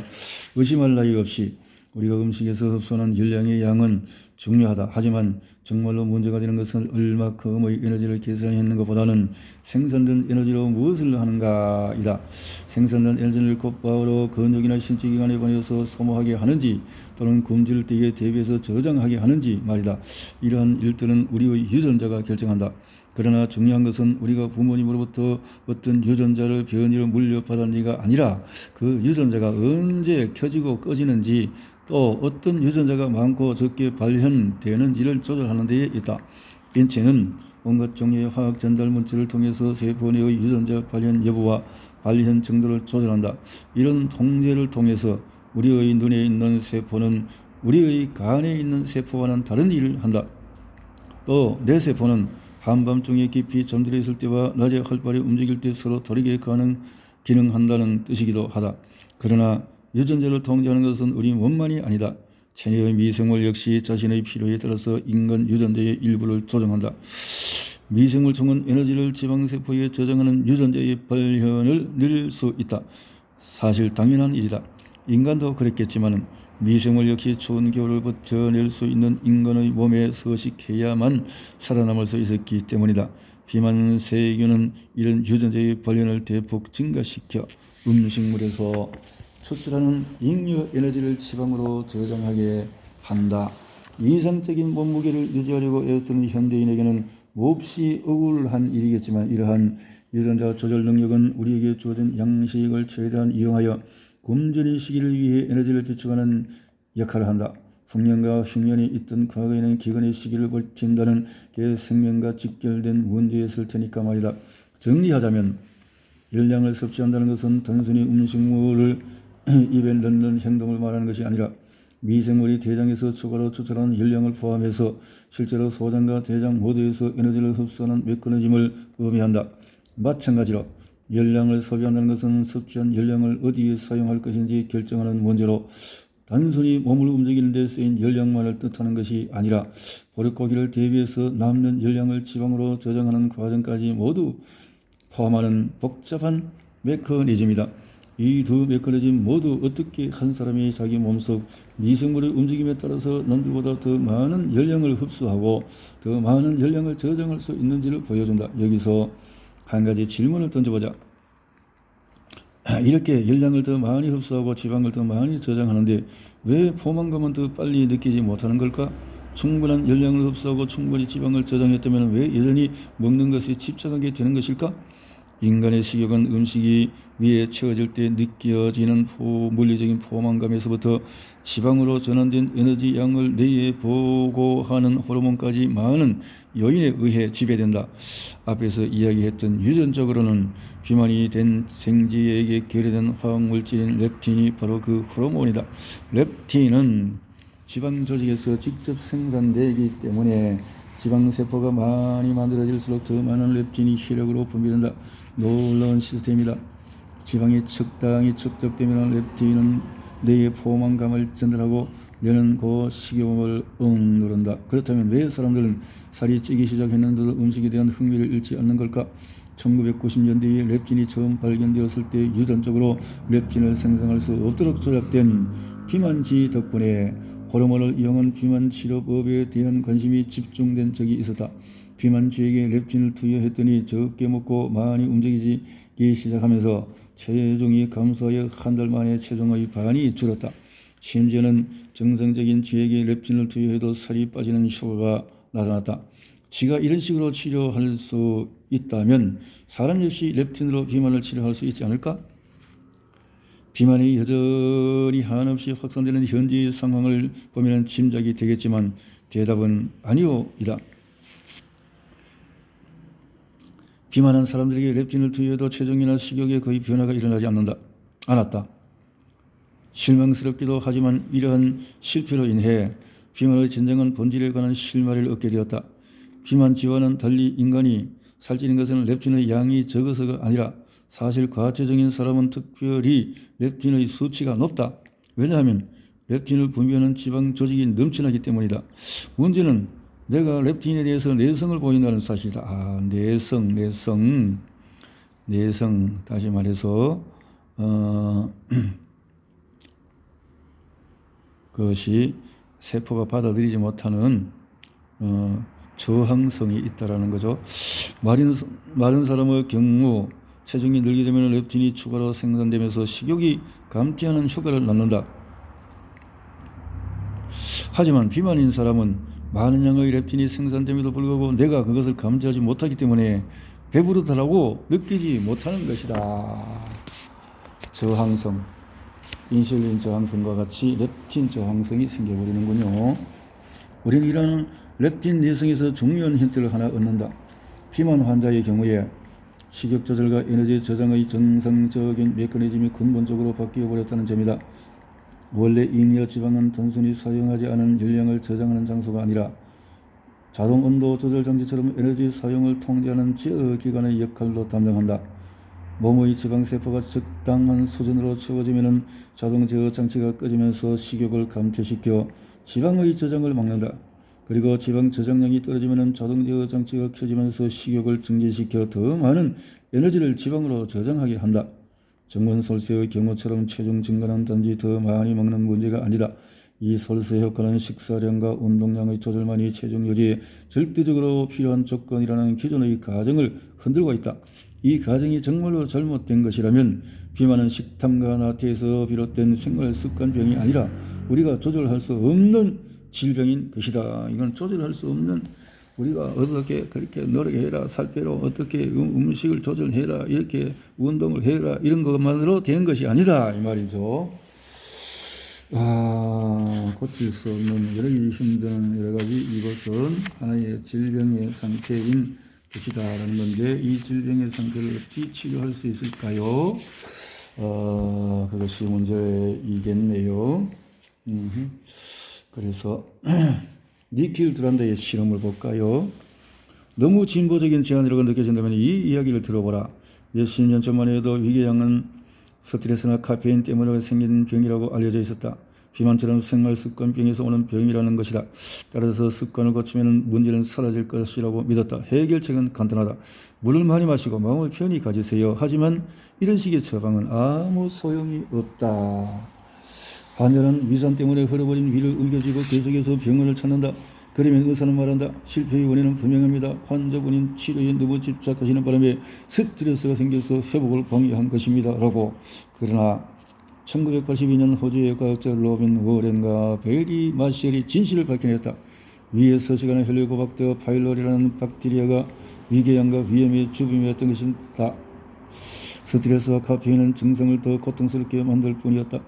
의심할 나위 없이 우리가 음식에서 흡수하는 열량의 양은 중요하다. 하지만 정말로 문제가 되는 것은 얼마큼의 에너지를 계산하는 것보다는 생산된 에너지로 무엇을 하는가이다. 생산된 에너지를 곧바로 근육이나 신체기관에 보내서 소모하게 하는지 또는 굶주릴 때에 대비해서 저장하게 하는지 말이다. 이러한 일들은 우리의 유전자가 결정한다. 그러나 중요한 것은 우리가 부모님으로부터 어떤 유전자를 변이로 물려받았는지가 아니라 그 유전자가 언제 켜지고 꺼지는지 또 어떤 유전자가 많고 적게 발현되는지를 조절하는 데에 있다. 인체는 온갖 종류의 화학 전달 물질을 통해서 세포 내의 유전자 발현 여부와 발현 정도를 조절한다. 이런 통제를 통해서 우리의 눈에 있는 세포는 우리의 간에 있는 세포와는 다른 일을 한다. 또 뇌세포는 한밤중에 깊이 잠들어 있을 때와 낮에 활발히 움직일 때 서로 다르게 기능한다는 뜻이기도 하다. 그러나 유전자를 통제하는 것은 우리 몸만이 아니다. 체내의 미생물 역시 자신의 필요에 따라서 인간 유전자의 일부를 조정한다. 미생물총은 에너지를 지방세포에 저장하는 유전자의 발현을 늘릴 수 있다. 사실 당연한 일이다. 인간도 그랬겠지만 미생물 역시 추운 겨울을 버텨낼 수 있는 인간의 몸에 서식해야만 살아남을 수 있었기 때문이다. 비만 세균은 이런 유전자의 발현을 대폭 증가시켜 음식물에서 추출하는 잉여 에너지를 지방으로 저장하게 한다. 이상적인 몸무게를 유지하려고 애쓰는 현대인에게는 몹시 억울한 일이겠지만 이러한 유전자 조절 능력은 우리에게 주어진 양식을 최대한 이용하여 굶주린 시기를 위해 에너지를 비축하는 역할을 한다. 풍년과 흉년이 있던 과거에는 기근의 시기를 버틴다는 게 생명과 직결된 문제였을 테니까 말이다. 정리하자면 열량을 섭취한다는 것은 단순히 음식물을 입에 넣는 행동을 말하는 것이 아니라 미생물이 대장에서 추가로 추출하는 열량을 포함해서 실제로 소장과 대장 모두에서 에너지를 흡수하는 메커니즘을 의미한다. 마찬가지로 열량을 소비한다는 것은 섭취한 열량을 어디에 사용할 것인지 결정하는 문제로 단순히 몸을 움직이는 데 쓰인 열량만을 뜻하는 것이 아니라 보릿고기를 대비해서 남는 열량을 지방으로 저장하는 과정까지 모두 포함하는 복잡한 메커니즘이다. 이 두 메커니즘 모두 어떻게 한 사람이 자기 몸속 미생물의 움직임에 따라서 남들보다 더 많은 열량을 흡수하고 더 많은 열량을 저장할 수 있는지를 보여준다. 여기서 한 가지 질문을 던져보자. 이렇게 열량을 더 많이 흡수하고 지방을 더 많이 저장하는데 왜 포만감은 더 빨리 느끼지 못하는 걸까? 충분한 열량을 흡수하고 충분히 지방을 저장했다면 왜 여전히 먹는 것에 집착하게 되는 것일까? 인간의 식욕은 음식이 위에 채워질 때 느껴지는 물리적인 포만감에서부터 지방으로 전환된 에너지 양을 뇌에 보고하는 호르몬까지 많은 요인에 의해 지배된다. 앞에서 이야기했던 유전적으로는 비만이 된 생쥐에게 결여된 화학물질인 렙틴이 바로 그 호르몬이다. 렙틴은 지방 조직에서 직접 생산되기 때문에 지방세포가 많이 만들어질수록 더 많은 렙틴이 혈액으로 분비된다. 놀라운 시스템이다. 지방이 적당히 축적되면 렙틴은 뇌의 포만감을 전달하고 뇌는 그 식욕을 누른다. 그렇다면 왜 사람들은 살이 찌기 시작했는데도 음식에 대한 흥미를 잃지 않는 걸까? 1990년대에 렙틴이 처음 발견되었을 때 유전적으로 렙틴을 생성할 수 없도록 조작된 비만지 덕분에 호르몬을 이용한 비만 치료법에 대한 관심이 집중된 적이 있었다. 비만쥐에게 렙틴을 투여했더니 적게 먹고 많이 움직이기 시작하면서 체중이 감소하여 한 달 만에 체중의 반이 줄었다. 심지어는 정상적인 쥐에게 렙틴을 투여해도 살이 빠지는 효과가 나타났다. 쥐가 이런 식으로 치료할 수 있다면 사람 역시 렙틴으로 비만을 치료할 수 있지 않을까? 비만이 여전히 한없이 확산되는 현재의 상황을 보면 짐작이 되겠지만 대답은 아니오이다. 비만한 사람들에게 렙틴을 투여해도 체중이나 식욕에 거의 변화가 일어나지 않았다. 실망스럽기도 하지만 이러한 실패로 인해 비만의 진정한 본질에 관한 실마리를 얻게 되었다. 비만지와는 달리 인간이 살찌는 것은 렙틴의 양이 적어서가 아니라 사실 과체중인 사람은 특별히 렙틴의 수치가 높다. 왜냐하면 렙틴을 분비하는 지방 조직이 넘쳐나기 때문이다. 문제는 내가 렙틴에 대해서 내성을 보인다는 사실이다. 내성. 다시 말해서 그것이 세포가 받아들이지 못하는 저항성이 있다라는 거죠. 마른 사람의 경우 체중이 늘게 되면 렙틴이 추가로 생산되면서 식욕이 감퇴하는 효과를 낳는다. 하지만 비만인 사람은 많은 양의 렙틴이 생산됨에도 불구하고 내가 그것을 감지하지 못하기 때문에 배부르다라고 느끼지 못하는 것이다. 저항성, 인슐린 저항성과 같이 렙틴 저항성이 생겨버리는군요. 우리는 이런 렙틴 내성에서 중요한 힌트를 하나 얻는다. 비만 환자의 경우에 식욕 조절과 에너지 저장의 정상적인 메커니즘이 근본적으로 바뀌어버렸다는 점이다. 원래 잉여 지방은 단순히 사용하지 않은 열량을 저장하는 장소가 아니라 자동 온도 조절 장치처럼 에너지 사용을 통제하는 제어 기관의 역할도 담당한다. 몸의 지방 세포가 적당한 수준으로 채워지면 자동 제어 장치가 꺼지면서 식욕을 감퇴시켜 지방의 저장을 막는다. 그리고 지방 저장량이 떨어지면 자동 제어 장치가 켜지면서 식욕을 증진시켜 더 많은 에너지를 지방으로 저장하게 한다. 정원 솔세의 경우처럼 체중 증가는 단지 더 많이 먹는 문제가 아니다. 이 솔세 효과는 식사량과 운동량의 조절만이 체중 유지에 절대적으로 필요한 조건이라는 기존의 가정을 흔들고 있다. 이 가정이 정말로 잘못된 것이라면 비만은 식탐과 나태에서 비롯된 생활 습관병이 아니라 우리가 조절할 수 없는 질병인 것이다. 이건 조절할 수 없는 우리가 어떻게 그렇게 노력해라, 살 빼러 어떻게 음식을 조절해라, 이렇게 운동을 해라, 이런 것만으로 되는 것이 아니다 이 말이죠. 고칠 수 없는 여러 가지 힘든 여러 가지 이것은 하나의 질병의 상태인 것이다라는 건데, 이 질병의 상태를 어떻게 치료할 수 있을까요? 그것이 문제이겠네요. 그래서 니킬 두란다의 실험을 볼까요? 너무 진보적인 제안이라고 느껴진다면 이 이야기를 들어보라. 몇십 년 전만 해도 위궤양은 스트레스나 카페인 때문에 생긴 병이라고 알려져 있었다. 비만처럼 생활습관병에서 오는 병이라는 것이다. 따라서 습관을 고치면 문제는 사라질 것이라고 믿었다. 해결책은 간단하다. 물을 많이 마시고 마음을 편히 가지세요. 하지만 이런 식의 처방은 아무 소용이 없다. 환자는 위산 때문에 흘러버린 위를 움켜쥐고 계속해서 병원을 찾는다. 그러면 의사는 말한다. 실패의 원인은 분명합니다. 환자분인 치료에 너무 집착하시는 바람에 스트레스가 생겨서 회복을 방해한 것입니다. 라고. 그러나 1982년 호주의 과학자 로빈 워렌과 베리 마셜이 진실을 밝혀냈다. 위에 서식하는 헬리코박터 파일로리라는 박테리아가 위궤양과 위염의 주범이었던 것이다. 스트레스와 카페인은 증상을 더 고통스럽게 만들 뿐이었다.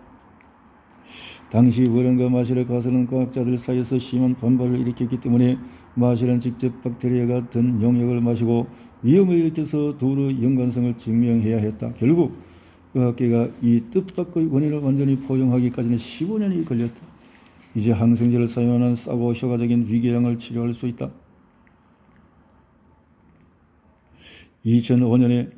당시 워렌과 마셜의 가설은 과학자들 사이에서 심한 반발을 일으켰기 때문에 마셜은 직접 박테리아가 든 용액을 마시고 위험을 일으켜서 두루 연관성을 증명해야 했다. 결국 의학계가 이 뜻밖의 원인을 완전히 포용하기까지는 15년이 걸렸다. 이제 항생제를 사용하는 싸고 효과적인 위궤양을 치료할 수 있다. 2005년에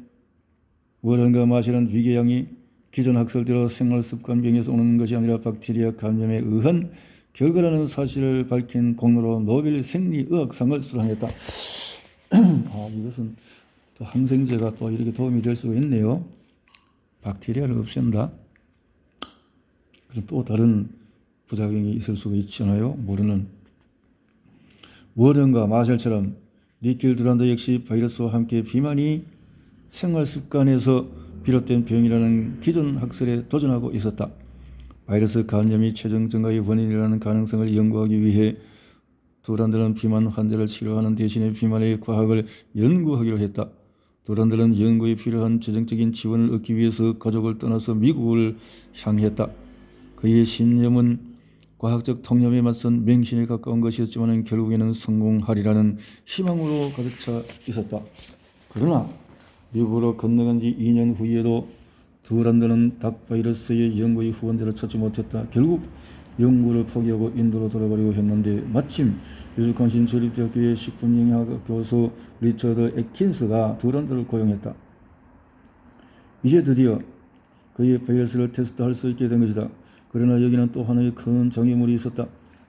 워렌과 마셜은 위궤양이 기존 학설대로 생활습관병에서 오는 것이 아니라 박테리아 감염에 의한 결과라는 사실을 밝힌 공로로 노벨 생리의학상을 수상했다. 이것은 또 항생제가 또 이렇게 도움이 될 수가 있네요. 박테리아를 없앤다. 그럼 또 다른 부작용이 있을 수가 있잖아요. 모르는. 워렌과 마셜처럼 니킬 두란다 역시 바이러스와 함께 비만이 생활습관에서 비롯된 병이라는 기존 학설에 도전하고 있었다. 바이러스 감염이 체중 증가의 원인이라는 가능성을 연구하기 위해 두란들은 비만 환자를 치료하는 대신에 비만의 과학을 연구하기로 했다. 두란들은 연구에 필요한 재정적인 지원을 얻기 위해서 가족을 떠나서 미국을 향했다. 그의 신념은 과학적 통념에 맞선 맹신에 가까운 것이었지만 결국에는 성공하리라는 희망으로 가득 차 있었다. 그러나 미국으로 건너간 지 2년 후에도 두란드는 닭바이러스의 연구의 후원자를 찾지 못했다. 결국 연구를 포기하고 인도로 돌아가려고 했는데 마침 위스콘신州立대학교의 식품영양학 교수 리처드 애킨스가 두란드를 고용했다. 이제 드디어 그의 바이러스를 테스트할 수 있게 된 것이다. 그러나 여기는 또 하나의 큰 장애물이 있었다.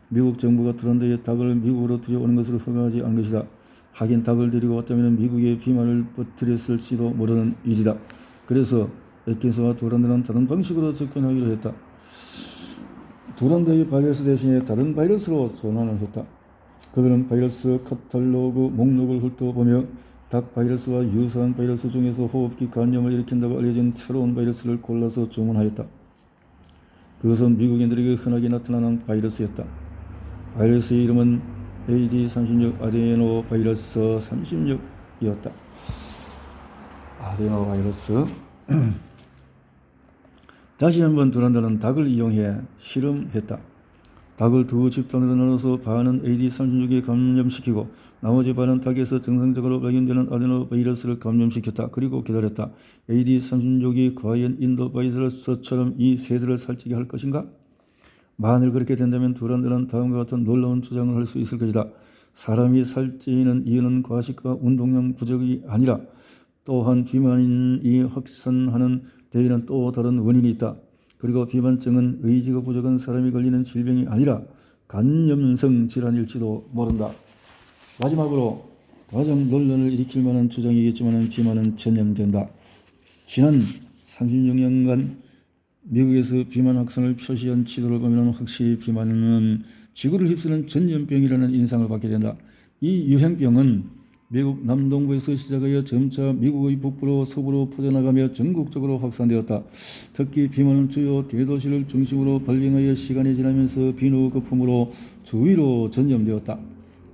미국 정부가 두란드의 닭을 미국으로 들여오는 것을 허가하지 않은 것이다. 하긴 닭을 데리고 왔다면 미국에 비만을 퍼뜨렸을지도 모르는 일이다. 그래서 애킨스와 두란드는 다른 방식으로 접근하기로 했다. 두란드의 바이러스 대신에 다른 바이러스로 전환을 했다. 그들은 바이러스 카탈로그 목록을 훑어보며 닭 바이러스와 유사한 바이러스 중에서 호흡기 감염을 일으킨다고 알려진 새로운 바이러스를 골라서 주문하였다. 그것은 미국인들에게 흔하게 나타나는 바이러스였다. 바이러스의 이름은 AD36 아데노 바이러스 36이었다. 아데노 바이러스. 다시 한번 두란다는 닭을 이용해 실험했다. 닭을 두 집단으로 나눠서 반은 AD36에 감염시키고 나머지 반은 닭에서 정상적으로 발견되는 아데노 바이러스를 감염시켰다. 그리고 기다렸다. AD36이 과연 인도 바이러스처럼 이 새들을 살찌게 할 것인가? 만일 그렇게 된다면 두란드는 다음과 같은 놀라운 주장을 할 수 있을 것이다. 사람이 살찌는 이유는 과식과 운동량 부족이 아니라 또한 비만이 확산하는 데에는 또 다른 원인이 있다. 그리고 비만증은 의지가 부족한 사람이 걸리는 질병이 아니라 간염성 질환일지도 모른다. 마지막으로 가장 논란을 일으킬 만한 주장이겠지만 비만은 전염된다. 지난 36년간 미국에서 비만 확산을 표시한 지도를 보면 확실히 비만은 지구를 휩쓰는 전염병이라는 인상을 받게 된다. 이 유행병은 미국 남동부에서 시작하여 점차 미국의 북부로 서부로 퍼져나가며 전국적으로 확산되었다. 특히 비만은 주요 대도시를 중심으로 발병하여 시간이 지나면서 비누 거품으로 주위로 전염되었다.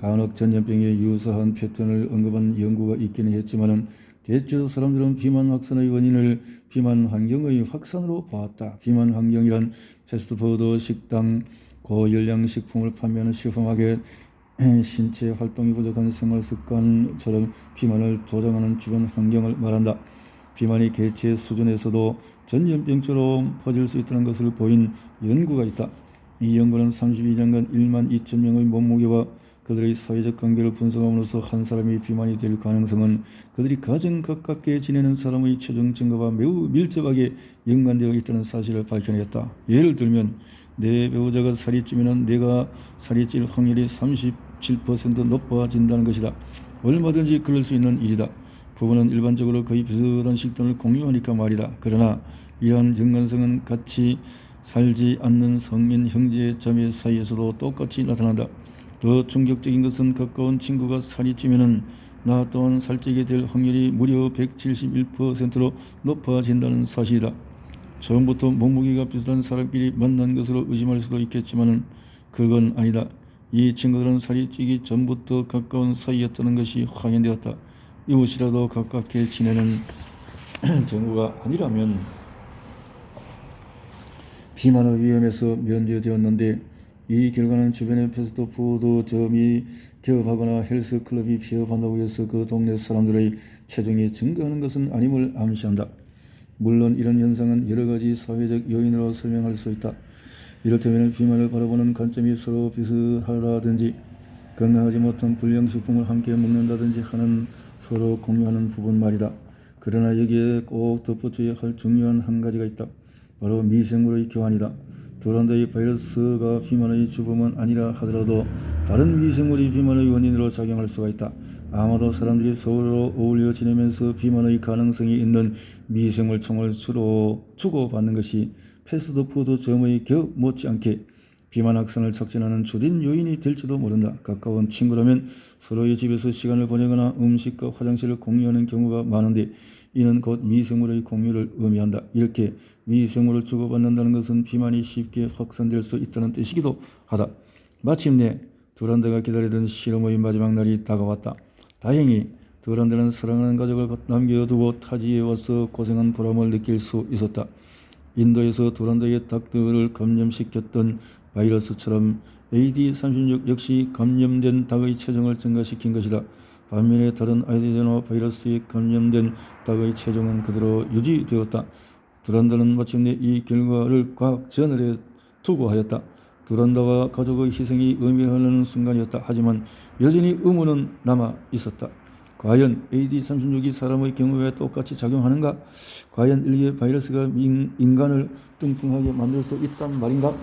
간혹 전염병에 유사한 패턴을 언급한 연구가 있기는 했지만은 대체로 사람들은 비만 확산의 원인을 비만 환경의 확산으로 보았다. 비만 환경이란 패스트푸드, 식당, 고열량 식품을 판매하는 시범하게 신체 활동이 부족한 생활 습관처럼 비만을 조장하는 주변 환경을 말한다. 비만이 개체 수준에서도 전염병처럼 퍼질 수 있다는 것을 보인 연구가 있다. 이 연구는 32년간 1만 2천 명의 몸무게와 그들의 사회적 관계를 분석함으로써 한 사람이 비만이 될 가능성은 그들이 가장 가깝게 지내는 사람의 체중 증가와 매우 밀접하게 연관되어 있다는 사실을 밝혀냈다. 예를 들면 내 배우자가 살이 찌면 내가 살이 찔 확률이 37% 높아진다는 것이다. 얼마든지 그럴 수 있는 일이다. 부부는 일반적으로 거의 비슷한 식단을 공유하니까 말이다. 그러나 이러한 연관성은 같이 살지 않는 성인 형제 자매 사이에서도 똑같이 나타난다. 더 충격적인 것은 가까운 친구가 살이 찌면은 나 또한 살찌게 될 확률이 무려 171%로 높아진다는 사실이다. 처음부터 몸무게가 비슷한 사람끼리 만난 것으로 의심할 수도 있겠지만 그건 아니다. 이 친구들은 살이 찌기 전부터 가까운 사이였다는 것이 확인되었다. 이웃이라도 가깝게 지내는 경우가 아니라면 비만의 위험에서 면제되었는데 이 결과는 주변의 패스트푸드점이 개업하거나 헬스클럽이 폐업한다고 해서 그 동네 사람들의 체중이 증가하는 것은 아님을 암시한다. 물론 이런 현상은 여러 가지 사회적 요인으로 설명할 수 있다. 이를테면 비만을 바라보는 관점이 서로 비슷하다든지 건강하지 못한 불량식품을 함께 먹는다든지 하는 서로 공유하는 부분 말이다. 그러나 여기에 꼭 덧붙여야 할 중요한 한 가지가 있다. 바로 미생물의 교환이다. 두란노이 바이러스가 비만의 주범은 아니라 하더라도 다른 미생물이 비만의 원인으로 작용할 수가 있다. 아마도 사람들이 서로 어울려 지내면서 비만의 가능성이 있는 미생물총을 주로 주고받는 것이 패스트푸드점의 겨 못지않게 비만 확산을 촉진하는 주된 요인이 될지도 모른다. 가까운 친구라면 서로의 집에서 시간을 보내거나 음식과 화장실을 공유하는 경우가 많은데 이는 곧 미생물의 공유를 의미한다. 이렇게 미생물을 주고받는다는 것은 비만이 쉽게 확산될 수 있다는 뜻이기도 하다. 마침내 두란드가 기다리던 실험의 마지막 날이 다가왔다. 다행히 두란드는 사랑하는 가족을 남겨두고 타지에 와서 고생한 보람을 느낄 수 있었다. 인도에서 두란드의 닭들을 감염시켰던 바이러스처럼 AD36 역시 감염된 닭의 체중을 증가시킨 것이다. 반면에 다른 아데노 바이러스에 감염된 닭의 체중은 그대로 유지되었다. 두란다는 마침내 이 결과를 과학 저널에 투고하였다. 두란다와 가족의 희생이 의미하는 순간이었다. 하지만 여전히 의문은 남아 있었다. 과연 AD36이 사람의 경우에 똑같이 작용하는가? 과연 일개 바이러스가 인간을 뚱뚱하게 만들 수 있단 말인가?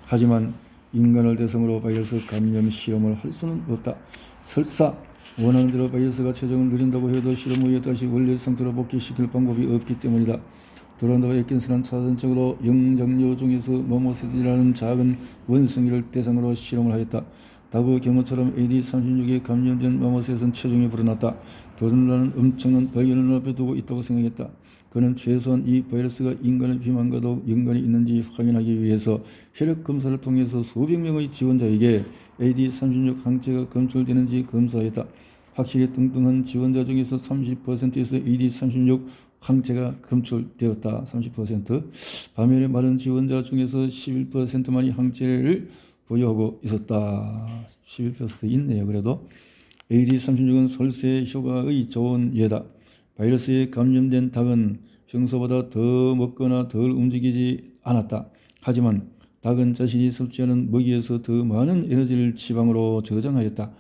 하지만 인간을 대상으로 바이러스 감염 실험을 할 수는 없다. 설사 원하는 대로 바이러스가 체중을 늘린다고 해도 실험 후에 다시 원래 상태로 복귀시킬 방법이 없기 때문이다. 두란노와 에킨스는 사전적으로 영장류 중에서 모모세즈라는 작은 원숭이를 대상으로 실험을 하였다. 닭의 경우처럼 AD36에 감염된 모모셋은 체중이 불어났다. 두란노는 엄청난 발견을 앞에 두고 있다고 생각했다. 그는 최소한 이 바이러스가 인간의 비만과도 연관이 있는지 확인하기 위해서 혈액 검사를 통해서 수백 명의 지원자에게 AD36 항체가 검출되는지 검사했다. 확실히 뚱뚱한 지원자 중에서 30%에서 AD36 항체가 검출되었다. 30%. 반면에 마른 지원자 중에서 11%만이 항체를 보유하고 있었다. 11% 있네요. 그래도 AD36은 설세 효과의 좋은 예다. 바이러스에 감염된 닭은 평소보다 더 먹거나 덜 움직이지 않았다. 하지만 닭은 자신이 섭취하는 먹이에서 더 많은 에너지를 지방으로 저장하였다.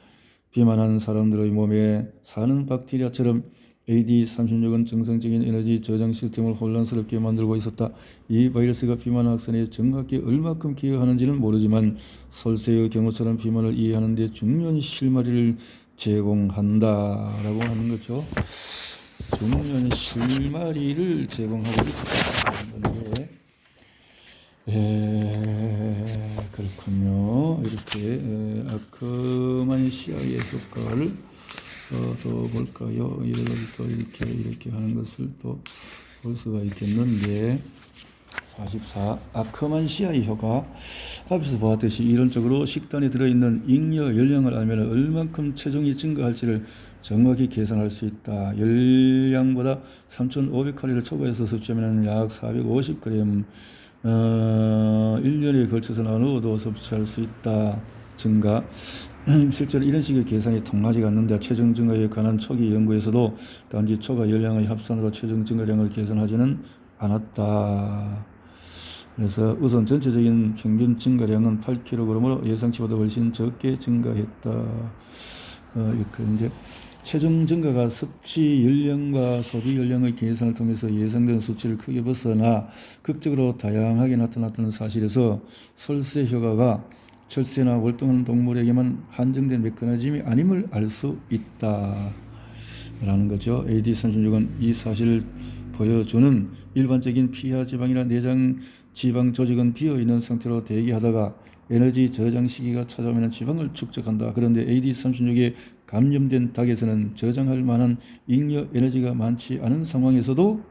비만한 사람들의 몸에 사는 박테리아처럼 AD36은 정상적인 에너지 저장 시스템을 혼란스럽게 만들고 있었다. 이 바이러스가 비만 확산에 정확히 얼마큼 기여하는지는 모르지만 설세의 경우처럼 비만을 이해하는 데 중요한 실마리를 제공한다라고 하는 거죠. 중요한 실마리를 제공하고 있다. 그렇군요. 이렇게 아크만시아의 효과를 또 뭘까요? 여러 가지 또 이렇게 하는 것을 또 볼 수가 있겠는데, 44. 아크만시아의 효과. 앞에서 보았듯이 이론적으로 식단에 들어있는 잉여 열량을 알면 얼만큼 체중이 증가할지를 정확히 계산할 수 있다. 열량보다 3,500칼로리를 초과해서 섭취하면 약 450g 1년에 걸쳐서 나누어도 섭취할 수 있다. 증가. 실제로 이런 식의 계산이 통하지가 않는데 체중 증가에 관한 초기 연구에서도 단지 초과 열량의 합산으로 체중 증가량을 계산하지는 않았다. 그래서 우선 전체적인 평균 증가량은 8kg으로 예상치보다 훨씬 적게 증가했다. 이렇게 이제 체중 증가가 섭취 열량과 소비 열량의 계산을 통해서 예상된 수치를 크게 벗어나 극적으로 다양하게 나타났다는 사실에서 설세 효과가 철새나 월동하는 동물에게만 한정된 메커니즘이 아님을 알 수 있다 라는 거죠. AD36은 이 사실을 보여주는 일반적인 피하 지방이나 내장 지방 조직은 비어있는 상태로 대기하다가 에너지 저장 시기가 찾아오면 지방을 축적한다. 그런데 AD36에 감염된 닭에서는 저장할 만한 잉여 에너지가 많지 않은 상황에서도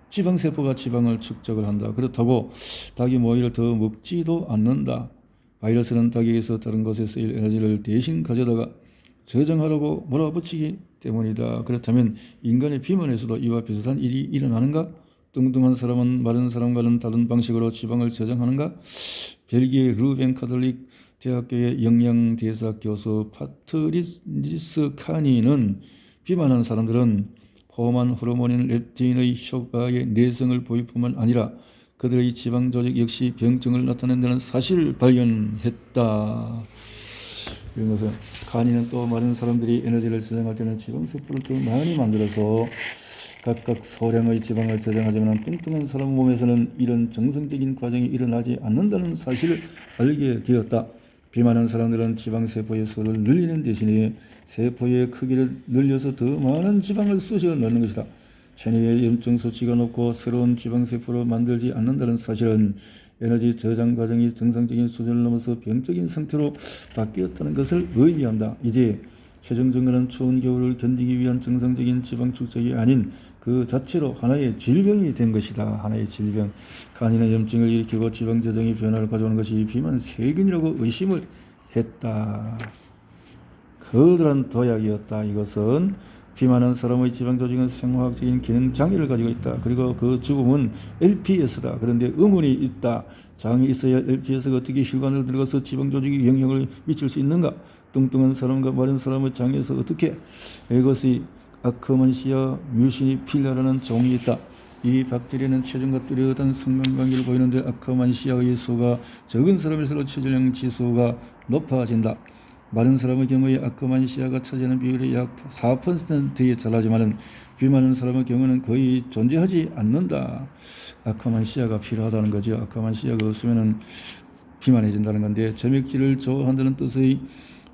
지방세포가 지방을 축적을 한다. 그렇다고 닭이 오히려 더 먹지도 않는다. 바이러스는 닭에게서 다른 곳에 쓰일 에너지를 대신 가져다가 저장하려고 몰아붙이기 때문이다. 그렇다면 인간의 비만에서도 이와 비슷한 일이 일어나는가? 뚱뚱한 사람은 마른 사람과는 다른 방식으로 지방을 저장하는가? 벨기에 르벤 카톨릭 대학교의 영양대사 교수 파트리스 카니는 비만한 사람들은 포만 호르몬인 렙틴의 효과에 내성을 보일 뿐만 아니라 그들의 지방 조직 역시 병증을 나타낸다는 사실을 발견했다. 이런 것은 카니는 또 많은 사람들이 에너지를 저장할 때는 지방세포를 더 많이 만들어서 각각 소량의 지방을 저장하지만 뚱뚱한 사람 몸에서는 이런 정상적인 과정이 일어나지 않는다는 사실을 알게 되었다. 비만한 사람들은 지방세포의 수를 늘리는 대신에 세포의 크기를 늘려서 더 많은 지방을 쑤셔 넣는 것이다. 체내의 염증 수치가 높고 새로운 지방세포를 만들지 않는다는 사실은 에너지 저장 과정이 정상적인 수준을 넘어서 병적인 상태로 바뀌었다는 것을 의미한다. 이제 체중 증가는 추운 겨울을 견디기 위한 정상적인 지방 축적이 아닌 그 자체로 하나의 질병이 된 것이다. 하나의 질병. 간이나 염증을 일으키고 지방 저장의 변화를 가져오는 것이 비만 세균이라고 의심을 했다. 거대한 도약이었다. 이것은 비만한 사람의 지방 조직은 생화학적인 기능 장애를 가지고 있다. 그리고 그 죽음은 LPS다. 그런데 의문이 있다. 장이 있어야 LPS가 어떻게 혈관으로 들어가서 지방 조직에 영향을 미칠 수 있는가? 뚱뚱한 사람과 마른 사람의 장에서 어떻게? 이것이 아크만시아 뮤시니 필라라는 종이 있다. 이 박테리아는 체중과 뚜렷한 상관관계를 보이는데 아크만시아의 수가 적은 사람일수록 체질량 지수가 높아진다. 마른 사람의 경우에 아크만시아가 차지하는 비율이 약 4%에 달하지만 비만한 사람의 경우는 거의 존재하지 않는다. 아크만시아가 필요하다는 거죠. 아크만시아가 없으면 비만해진다는 건데 점액질을 좋아한다는 뜻의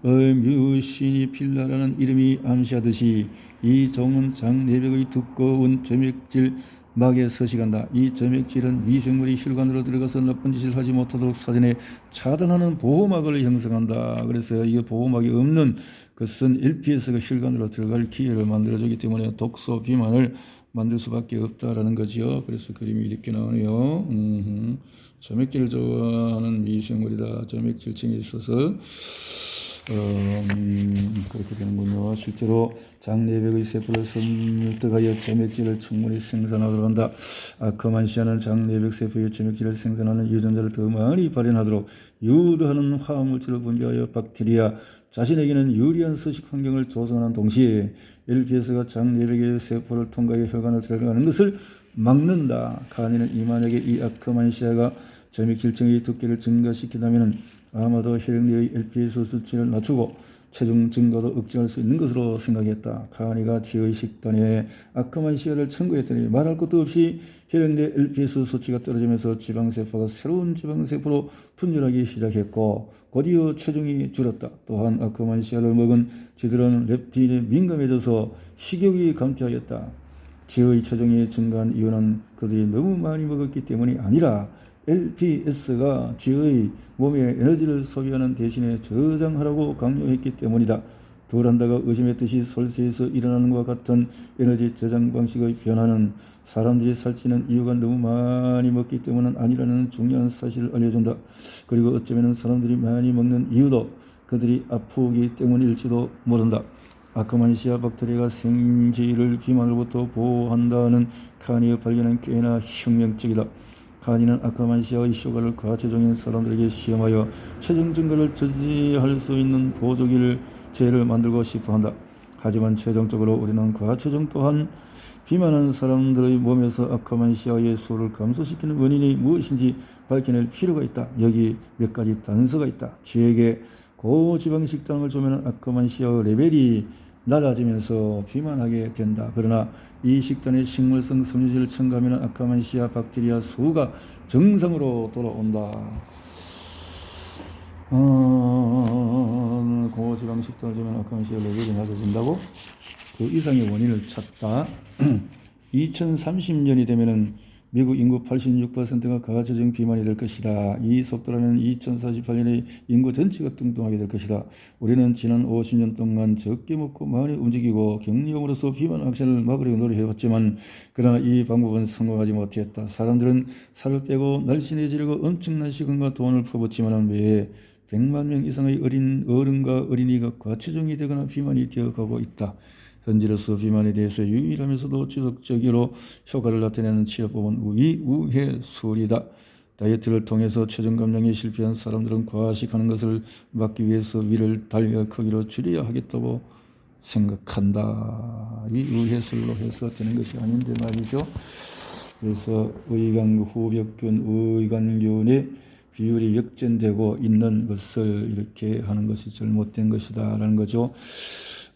뮤시니 필라라는 이름이 암시하듯이 이 종은 장 내벽의 두꺼운 점액질 막에 서식한다. 이 점액질은 미생물이 혈관으로 들어가서 나쁜 짓을 하지 못하도록 사전에 차단하는 보호막을 형성한다. 그래서 이 보호막이 없는 것은 LPS가 혈관으로 들어갈 기회를 만들어주기 때문에 독소 비만을 만들 수밖에 없다라는 거지요. 그래서 그림이 이렇게 나오네요. 점액질을 좋아하는 미생물이다. 점액질층이 있어서 그렇게 되는군요. 실제로 장내벽의 세포를 설득하여 점액질을 충분히 생산하도록 한다. 아크만시아는 장내벽 세포의 점액질을 생산하는 유전자를 더 많이 발현하도록 유도하는 화학물질을 분비하여 박테리아 자신에게는 유리한 서식 환경을 조성하는 동시에 LPS가 장내벽의 세포를 통과해 혈관을 들어가는 것을 막는다. 카니는 만약에 이 아크만시아가 점액질층의 두께를 증가시키다면 아마도 혈액 내의 LPS 수치를 낮추고 체중 증가도 억제할 수 있는 것으로 생각했다. 카니가 지의 식단에 아크만시아를 첨가했더니 말할 것도 없이 혈액 내 LPS 수치가 떨어지면서 지방세포가 새로운 지방세포로 분열하기 시작했고 곧이어 체중이 줄었다. 또한 아크만시아를 먹은 쥐들은 렙틴에 민감해져서 식욕이 감퇴하였다. 지의 체중이 증가한 이유는 그들이 너무 많이 먹었기 때문이 아니라 LPS가 쥐의 몸에 에너지를 소비하는 대신에 저장하라고 강요했기 때문이다. 두란다가 의심했듯이 설세에서 일어나는 것과 같은 에너지 저장 방식의 변화는 사람들이 살찌는 이유가 너무 많이 먹기 때문은 아니라는 중요한 사실을 알려준다. 그리고 어쩌면 사람들이 많이 먹는 이유도 그들이 아프기 때문일지도 모른다. 아크만시아 박테리아가 생쥐를 비만으로부터 보호한다는 카니의 발견은 꽤나 혁명적이다. 카니는 아크만시아의 효과를 과체중인 사람들에게 시험하여 체중 증가를 저지할 수 있는 보조제를 만들고 싶어한다. 하지만 최종적으로 우리는 과체중 또한 비만한 사람들의 몸에서 아크만시아의 수를 감소시키는 원인이 무엇인지 밝혀낼 필요가 있다. 여기 몇 가지 단서가 있다. 쥐에게 고지방 식단을 주면 아크만시아의 레벨이 낮아지면서 비만하게 된다. 그러나 이 식단에 식물성 섬유질을 첨가하면 아크만시아 박테리아 수가 정상으로 돌아온다. 고지방 식단을 주면 아크만시아 레벨이 낮아진다고? 그 이상의 원인을 찾다. 2030년이 되면은 미국 인구 86%가 과체중 비만이 될 것이다. 이 속도라면 2048년에 인구 전체가 뚱뚱하게 될 것이다. 우리는 지난 50년 동안 적게 먹고 많이 움직이고 격리용으로서 비만 확산을 막으려고 노력해왔지만 그러나 이 방법은 성공하지 못했다. 사람들은 살을 빼고 날씬해지려고 엄청난 시간과 돈을 퍼붓지만 왜 100만 명 이상의 어른과 어린이가 과체중이 되거나 비만이 되어가고 있다. 현재로서 비만에 대해서 유일하면서도 지속적으로 효과를 나타내는 치료법은 우회술이다. 다이어트를 통해서 체중 감량에 실패한 사람들은 과식하는 것을 막기 위해서 위를 달걀 크기로 줄여야 하겠다고 생각한다. 이 우회술로 해서 되는 것이 아닌데 말이죠. 그래서 의관 후벽균, 의관균의 비율이 역전되고 있는 것을 이렇게 하는 것이 잘못된 것이다 라는 거죠.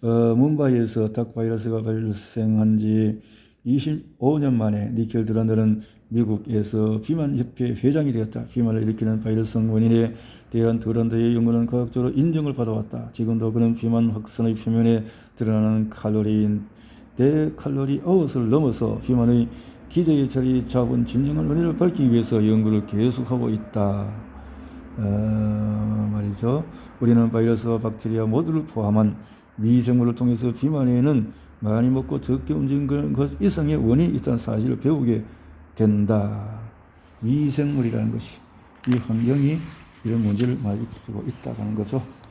뭄바이에서 닭 바이러스가 발생한 지 25년 만에 니켈 드란더는 미국에서 비만협회 회장이 되었다. 비만을 일으키는 바이러스성 원인에 대한 드란더의 연구는 과학적으로 인정을 받아왔다. 지금도 그는 비만 확산의 표면에 드러나는 칼로리인 데칼로리 아웃을 넘어서 비만의 기저에 자리 잡은 진정한 원인을 밝히기 위해서 연구를 계속하고 있다. 말이죠. 우리는 바이러스와 박테리아 모두를 포함한 미생물을 통해서 비만에는 많이 먹고 적게 움직이는 것 이상의 원인이 있다는 사실을 배우게 된다. 미생물이라는 것이 이 환경이 이런 문제를 많이 가지고 있다는 거죠.